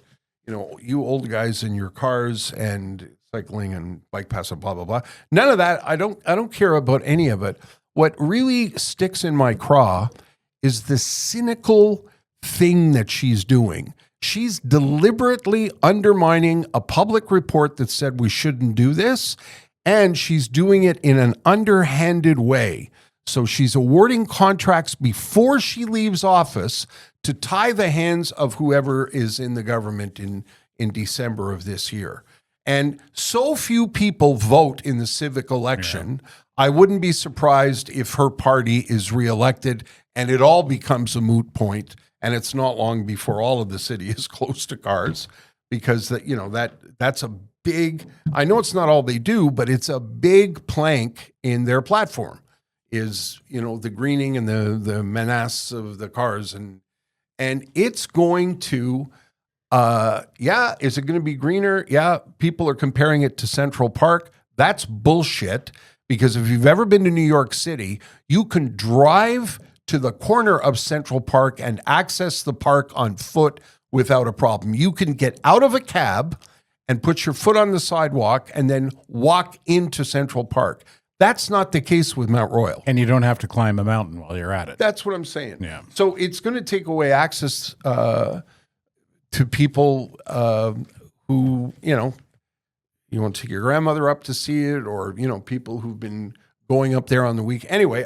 you old guys in your cars and cycling and bike paths and blah, blah, blah. None of that. I don't care about any of it. What really sticks in my craw is the cynical thing that she's doing. She's deliberately undermining a public report that said we shouldn't do this, and she's doing it in an underhanded way. So she's awarding contracts before she leaves office to tie the hands of whoever is in the government in December of this year. And so few people vote in the civic election. Yeah. I wouldn't be surprised if her party is reelected and it all becomes a moot point. And it's not long before all of the city is close to cars, because that's a big, I know it's not all they do, but it's a big plank in their platform. Is, the greening and the menace of the cars. And it's going to, is it going to be greener? Yeah, people are comparing it to Central Park. That's bullshit, because if you've ever been to New York City, you can drive to the corner of Central Park and access the park on foot without a problem. You can get out of a cab and put your foot on the sidewalk and then walk into Central Park. That's not the case with Mount Royal. And you don't have to climb a mountain while you're at it. That's what I'm saying. Yeah. So it's going to take away access to people who, you want to take your grandmother up to see it, or, people who've been going up there on the week. Anyway,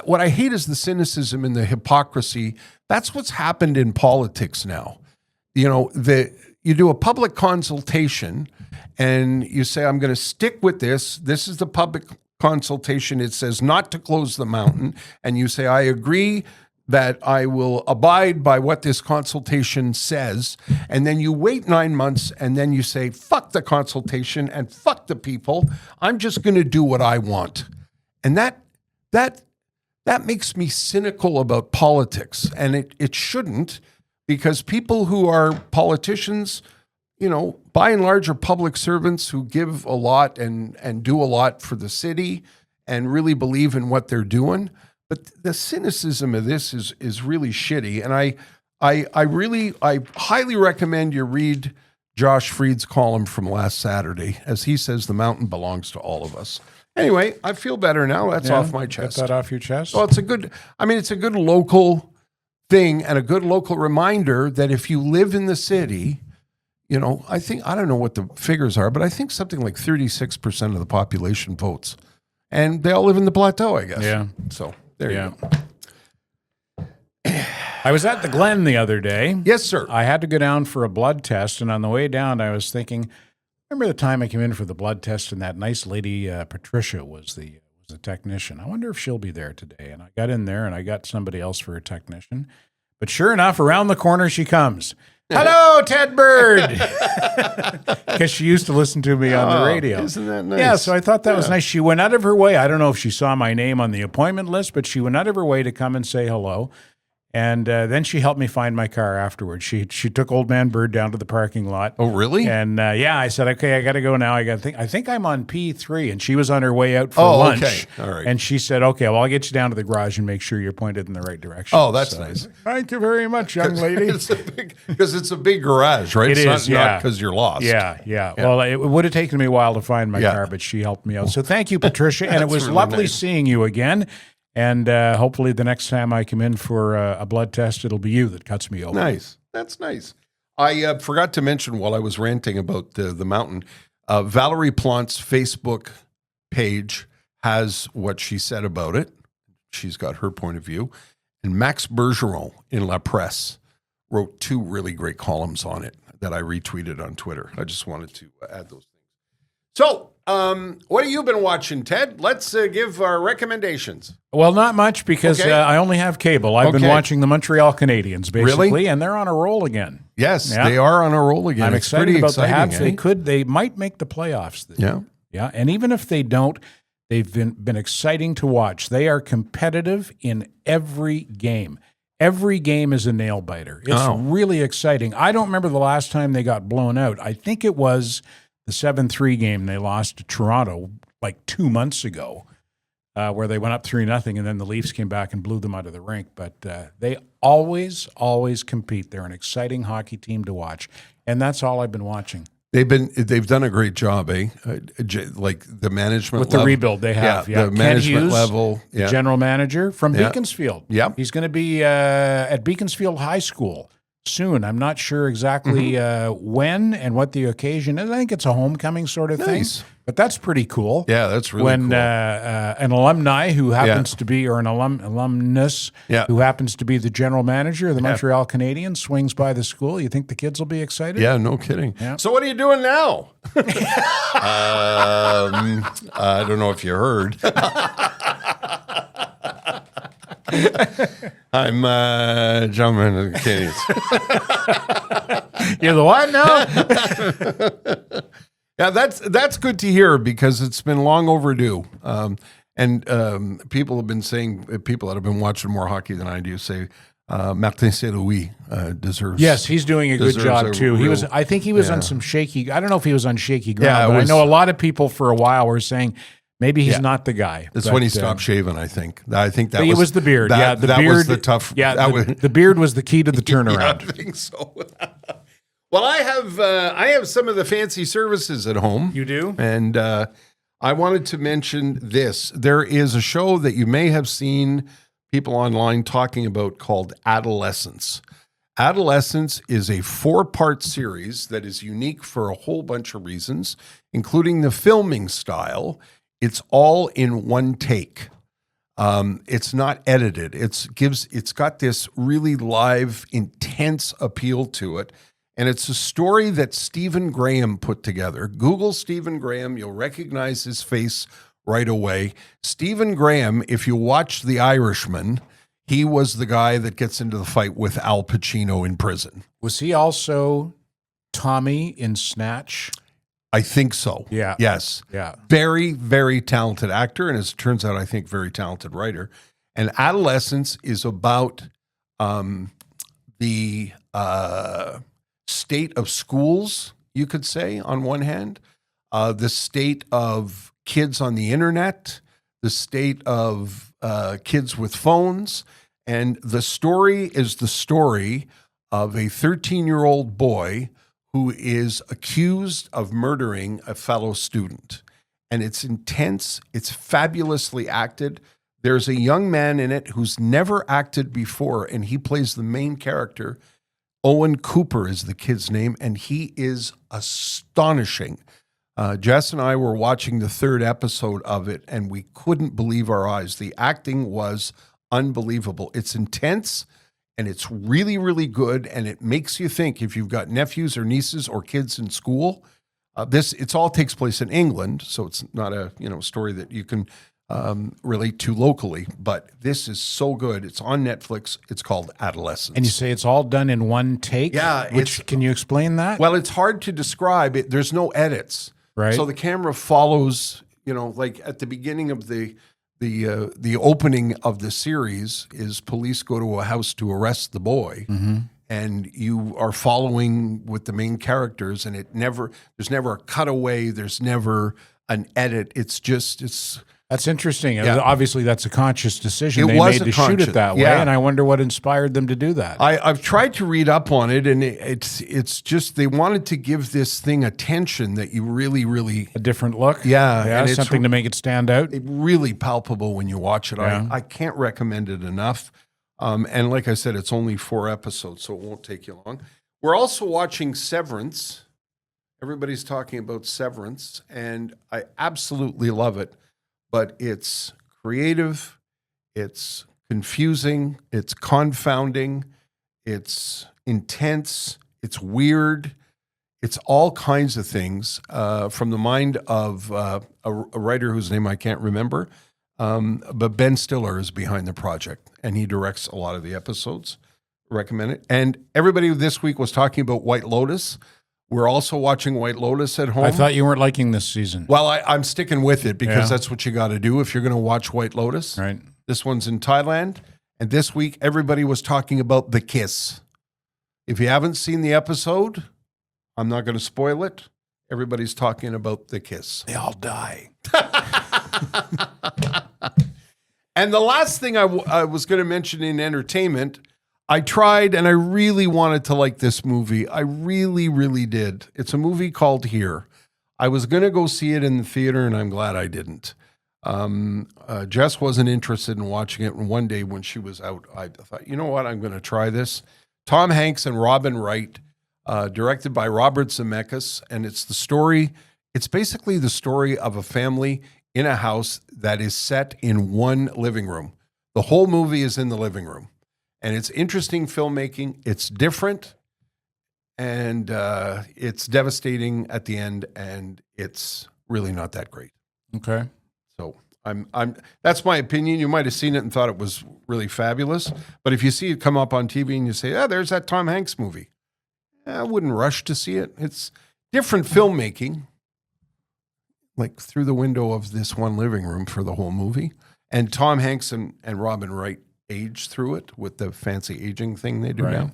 what I hate is the cynicism and the hypocrisy. That's what's happened in politics now. You do a public consultation and you say, I'm going to stick with this. This is the public consultation. It says not to close the mountain. And you say, I agree that I will abide by what this consultation says. And then you wait 9 months and then you say, fuck the consultation and fuck the people. I'm just going to do what I want. And that makes me cynical about politics. And it shouldn't, because people who are politicians, by and large, are public servants who give a lot and do a lot for the city and really believe in what they're doing. But the cynicism of this is really shitty. And I highly recommend you read Josh Freed's column from last Saturday. As he says, the mountain belongs to all of us. Anyway, I feel better now. That's off my chest. Get that off your chest. Well, it's a good local thing and a good local reminder that if you live in the city, I don't know what the figures are, but I think something like 36% of the population votes. And they all live in the plateau, I guess. Yeah. So there you go. I was at the Glen the other day. Yes, sir. I had to go down for a blood test, and on the way down, I was thinking, remember the time I came in for the blood test, and that nice lady, Patricia, was the technician. I wonder if she'll be there today. And I got in there, and I got somebody else for a technician. But sure enough, around the corner she comes. Hello, Ted Bird. Because she used to listen to me on the radio. Isn't that nice? Yeah, so I thought that was nice. She went out of her way. I don't know if she saw my name on the appointment list, but she went out of her way to come and say hello. And then she helped me find my car afterwards. She took Old Man Bird down to the parking lot. Oh, really? And I said, okay, I got to go now. I think I'm on P3, and she was on her way out for lunch. Okay. All right. And she said, okay, well, I'll get you down to the garage and make sure you're pointed in the right direction. Oh, that's nice. Thank you very much, young lady. Because it's a big garage, right? It's not because you're lost. Yeah. Well, it would have taken me a while to find my car, but she helped me out. So thank you, Patricia. And it was really lovely nice. seeing you again. And hopefully the next time I come in for a blood test, it'll be you that cuts me open. Nice. That's nice. I forgot to mention while I was ranting about the mountain, Valerie Plante's Facebook page has what she said about it. She's got her point of view. And Max Bergeron in La Presse wrote 2 really great columns on it that I retweeted on Twitter. I just wanted to add those things. So, what have you been watching, Ted? Let's give our recommendations. Well, not much because I only have cable. I've been watching the Montreal Canadiens, basically, Really? and they're on a roll again. Yes, they are on a roll again. I'm It's excited pretty about exciting, the Habs. eh? They might make the playoffs this year. Yeah, and even if they don't, they've been exciting to watch. They are competitive in every game. Every game is a nail biter. It's really exciting. I don't remember the last time they got blown out. I think it was the 7-3 game they lost to Toronto like 2 months ago, where they went up 3-0, and then the Leafs came back and blew them out of the rink. But they always compete. They're an exciting hockey team to watch, and that's all I've been watching. They've done a great job, eh? Like the management With the rebuild they have. Yeah, the management Hughes, level. the general manager from Yeah. Beaconsfield. Yep. He's going to be at Beaconsfield High School soon. I'm not sure exactly when and what the occasion is. I think it's a homecoming sort of Nice. thing. But that's pretty cool. Yeah, that's really when cool. an alumni who happens to be, or an alumnus who happens to be the general manager of the Montreal Canadiens swings by the school, you think the kids will be excited? Yeah, no kidding. Yeah. So what are you doing now? I don't know if you heard. I'm jumping into the Canadiens. You're the what now? Yeah, that's good to hear because it's been long overdue. And people have been saying, people that have been watching more hockey than I do say, Martin Saint-Louis deserves. Yes, he's doing a good deserves job a too. real- I think he was on some shaky. I don't know if he was on shaky ground, Yeah, it but was- I know a lot of people for a while were saying maybe he's not the guy. That's But, when he stopped shaving, I think. I think that it was the beard. That, the that beard was the tough. Yeah, that was, the beard was the key to the yeah, turnaround. I think so. Well, I have some of the fancy services at home. You do? And I wanted to mention this. There is a show that you may have seen people online talking about called Adolescence. Adolescence is a 4-part series that is unique for a whole bunch of reasons, including the filming style. It's all in one take. It's not edited. It's got this really live, intense appeal to it. And it's a story that Stephen Graham put together. Google Stephen Graham. You'll recognize his face right away. Stephen Graham, if you watch The Irishman, he was the guy that gets into the fight with Al Pacino in prison. Was he also Tommy in Snatch? I think so. Yeah. Yes. Yeah. Very, very talented actor. And as it turns out, I think very talented writer. And Adolescence is about the state of schools, you could say, on one hand, the state of kids on the internet, the state of kids with phones. And the story is the story of a 13-year-old boy who is accused of murdering a fellow student. And it's intense. It's fabulously acted. There's a young man in it who's never acted before, and he plays the main character. Owen Cooper is the kid's name, and he is astonishing. Jess and I were watching the 3rd episode of it, and we couldn't believe our eyes. The acting was unbelievable. It's intense, and it's really, really good, and it makes you think if you've got nephews or nieces or kids in school. It all takes place in England, so it's not a story that you can relate to locally, but this is so good. It's on Netflix. It's called Adolescence. And you say it's all done in one take? Yeah. Can you explain that? Well, it's hard to describe. There's no edits. Right. So the camera follows, like at the beginning of the opening of the series is police go to a house to arrest the boy. Mm-hmm. And you are following with the main characters, and there's never a cutaway. There's never an edit. That's interesting. Yeah. Obviously, that's a conscious decision. It They was made a to shoot conscious- it that way, yeah. and I wonder what inspired them to do that. I've tried to read up on it, and it's just they wanted to give this thing attention that you really, really, A different look? Yeah, Yeah, and it's something to make it stand out? really palpable when you watch it. Yeah. I can't recommend it enough. And like I said, it's only 4 episodes, so it won't take you long. We're also watching Severance. Everybody's talking about Severance, and I absolutely love it. But it's creative, it's confusing, it's confounding, it's intense, it's weird, it's all kinds of things from the mind of a writer whose name I can't remember. But Ben Stiller is behind the project, and he directs a lot of the episodes. Recommend it. And everybody this week was talking about White Lotus. We're also watching White Lotus at home. I thought you weren't liking this season. Well, I'm sticking with it because Yeah. that's what you got to do if you're going to watch White Lotus. Right. This one's in Thailand. And this week, everybody was talking about The Kiss. If you haven't seen the episode, I'm not going to spoil it. Everybody's talking about The Kiss. They all die. And the last thing I was going to mention in entertainment, I tried and I really wanted to like this movie. I really, really did. It's a movie called Here. I was going to go see it in the theater, and I'm glad I didn't. Jess wasn't interested in watching it. And one day when she was out, I thought, you know what? I'm going to try this. Tom Hanks and Robin Wright, directed by Robert Zemeckis. And it's basically the story of a family in a house that is set in one living room. The whole movie is in the living room. And it's interesting filmmaking. It's different. And it's devastating at the end. And it's really not that great. Okay. So that's my opinion. You might have seen it and thought it was really fabulous. But if you see it come up on TV and you say, there's that Tom Hanks movie. I wouldn't rush to see it. It's different filmmaking, like through the window of this one living room for the whole movie. And Tom Hanks and Robin Wright age through it with the fancy aging thing they do Right.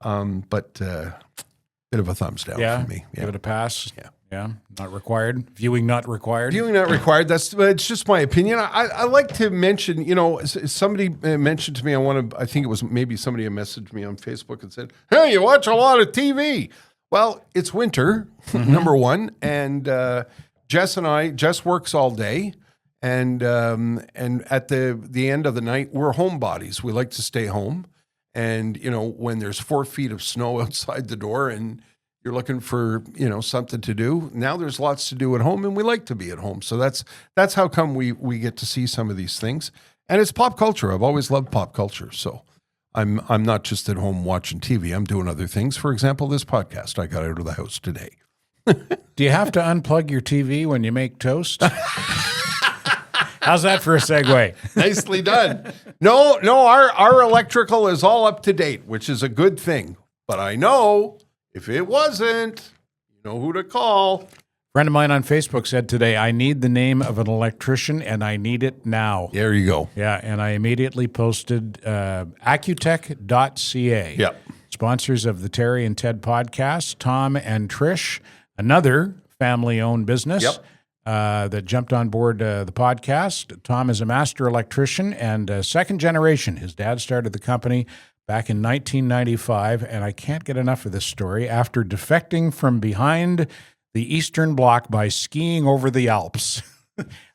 now. But bit of a thumbs down for me. Give it a pass. Yeah. Yeah. Not required. Viewing not required. Viewing not required. It's just my opinion. I like to mention, somebody mentioned to me, I think it was maybe somebody messaged me on Facebook and said, hey, you watch a lot of TV. Well, it's winter, number one. And Jess works all day. And at the end of the night, we're homebodies. We like to stay home. And, when there's 4 feet of snow outside the door and you're looking for, something to do, now there's lots to do at home, and we like to be at home. So that's how come we get to see some of these things. And it's pop culture. I've always loved pop culture. So I'm not just at home watching TV. I'm doing other things. For example, this podcast. I got out of the house today. Do you have to unplug your TV when you make toast? How's that for a segue? Nicely done. No, our electrical is all up to date, which is a good thing. But I know if it wasn't, you know who to call. Friend of mine on Facebook said today, I need the name of an electrician and I need it now. There you go. Yeah, and I immediately posted Accutech.ca. Yep. Sponsors of the Terry and Ted podcast, Tom and Trish, another family-owned business. Yep. that jumped on board the podcast. Tom is a master electrician and second generation. His dad started the company back in 1995, and I can't get enough of this story. After defecting from behind the Eastern Bloc by skiing over the Alps.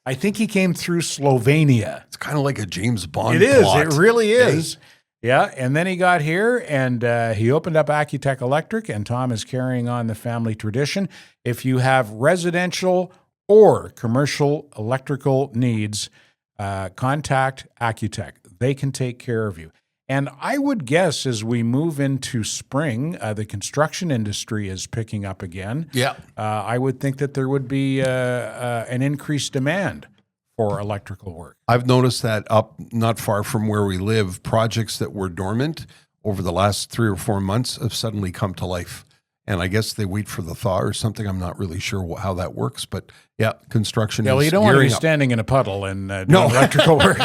I think he came through Slovenia. It's kind of like a James Bond It is. plot. It really is. Yeah, and then he got here, and he opened up Accutech Electric, and Tom is carrying on the family tradition. If you have residential or commercial electrical needs, contact Accutech. They can take care of you. And I would guess as we move into spring, the construction industry is picking up again. Yeah. I would think that there would be an increased demand for electrical work. I've noticed that up not far from where we live, projects that were dormant over the last 3 or 4 months have suddenly come to life. And I guess they wait for the thaw or something. I'm not really sure how that works, but yeah, construction Yeah, well, is you don't want to be gearing up. standing in a puddle and doing electrical work.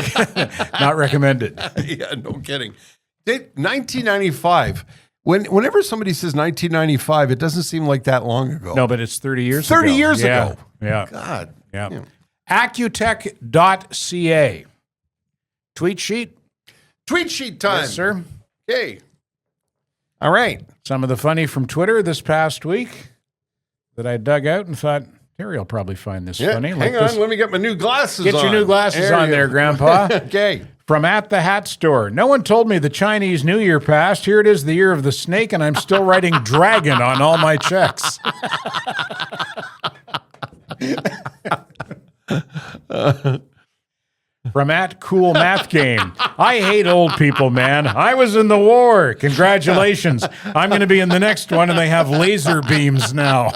Not recommended. Yeah, no kidding. 1995. Whenever somebody says 1995, it doesn't seem like that long ago. No, but it's 30 years ago. 30 years ago. Yeah. God. Yeah. Accutech.ca. Tweet sheet. Tweet sheet time. Yes, sir. Okay. All right. Some of the funny from Twitter this past week that I dug out and thought, Terry will probably find this Yeah, funny. hang on. Let me get my new glasses on. Get your new glasses you on there, go. Grandpa. Okay. From At the Hat Store. No one told me the Chinese New Year passed. Here it is, the year of the snake, and I'm still writing dragon on all my checks. From At Cool Math Game. I hate old people, man. I was in the war. Congratulations. I'm going to be in the next one, and they have laser beams now.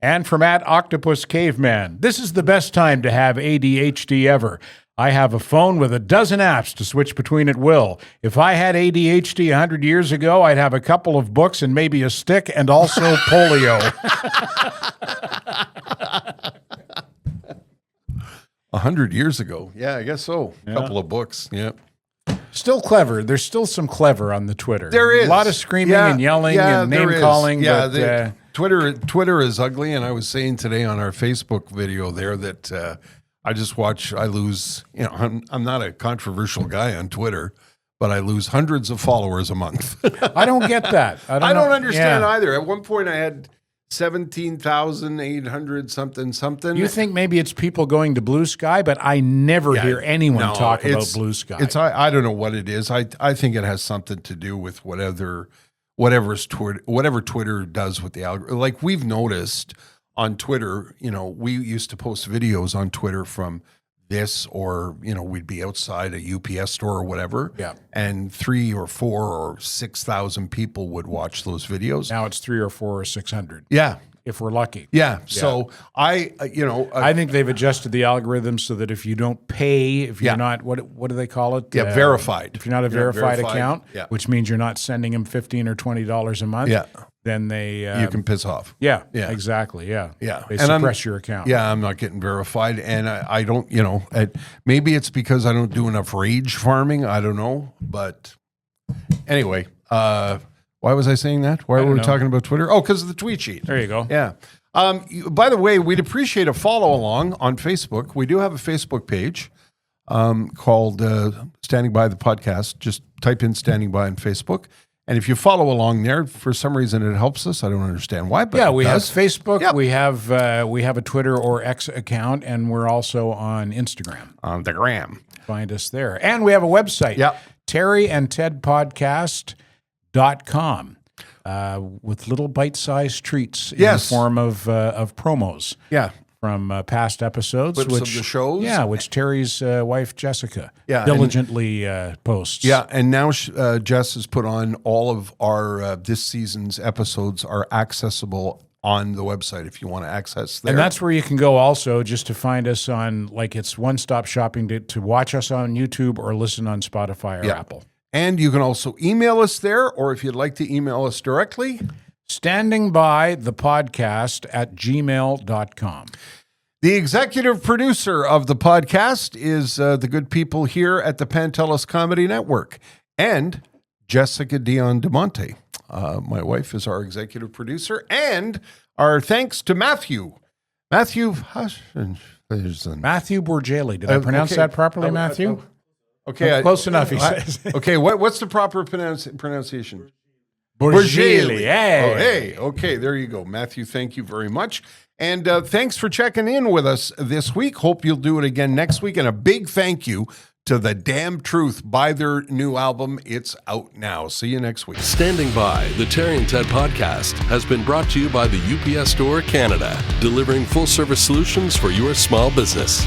And from At Octopus Caveman. This is the best time to have ADHD ever. I have a phone with a dozen apps to switch between at will. If I had ADHD 100 years ago, I'd have a couple of books and maybe a stick and also polio. 100 years ago. Yeah, I guess so. A couple of books. Yeah. Still clever. There's still some clever on the Twitter. There is. A lot of screaming and yelling and there name is. calling. Yeah, but, Twitter is ugly, and I was saying today on our Facebook video there that I lose, I'm not a controversial guy on Twitter, but I lose hundreds of followers a month. I don't get that. I don't understand Yeah. either. At one point I had 17,800 something. You think maybe it's people going to Blue Sky, but I never hear anyone talk about Blue Sky. I don't know what it is. I think it has something to do with whatever Twitter does with the algorithm. Like we've noticed on Twitter, we used to post videos on Twitter from this, or we'd be outside a UPS store or whatever, and 3 or 4 or 6,000 people would watch those videos. Now it's 3 or 4 or 600. Yeah, if we're lucky. Yeah. So I think they've adjusted the algorithm so that if you don't pay, if you're not, what do they call it? Verified. If you're not a verified account, which means you're not sending them $15 or $20 a month. Then you can piss off. Yeah. Exactly. Yeah. They And suppress your account. Yeah, I'm not getting verified, and I don't. Maybe it's because I don't do enough rage farming. I don't know, but anyway, why was I saying that? Why were we talking about Twitter? Oh, because of the tweet sheet. There you go. Yeah. By the way, we'd appreciate a follow along on Facebook. We do have a Facebook page called Standing By the Podcast. Just type in Standing By on Facebook. And if you follow along there, for some reason it helps us. I don't understand why, but we have Facebook. Yep. We have a Twitter or X account, and we're also on Instagram. On the gram. Find us there. And we have a website, terryandtedpodcast.com, with little bite-sized treats in the form of promos. Yeah. From past episodes. Clips of the shows. Yeah, which Terry's wife, Jessica, diligently posts. Yeah, and now Jess has put on all of our this season's episodes are accessible on the website if you want to access there. And that's where you can go also just to find us on, it's one-stop shopping to watch us on YouTube or listen on Spotify or Apple. And you can also email us there, or if you'd like to email us directly, standingbythepodcast@gmail.com. The executive producer of the podcast is the good people here at the Pantelis Comedy Network, and Jessica Dion DeMonte. My wife is our executive producer, and Our thanks to Matthew Hutchinson. Matthew Borgelli. Did I pronounce okay. that properly, Matthew? Okay, Close enough, he says. Okay, what's the proper pronunciation? Borgelli. Hey. Oh, hey. Okay, there you go. Matthew, thank you very much. And thanks for checking in with us this week. Hope you'll do it again next week. And a big thank you to The Damn Truth. Buy their new album. It's out now. See you next week. Standing by, the Terry and Ted podcast has been brought to you by the UPS Store Canada, delivering full-service solutions for your small business.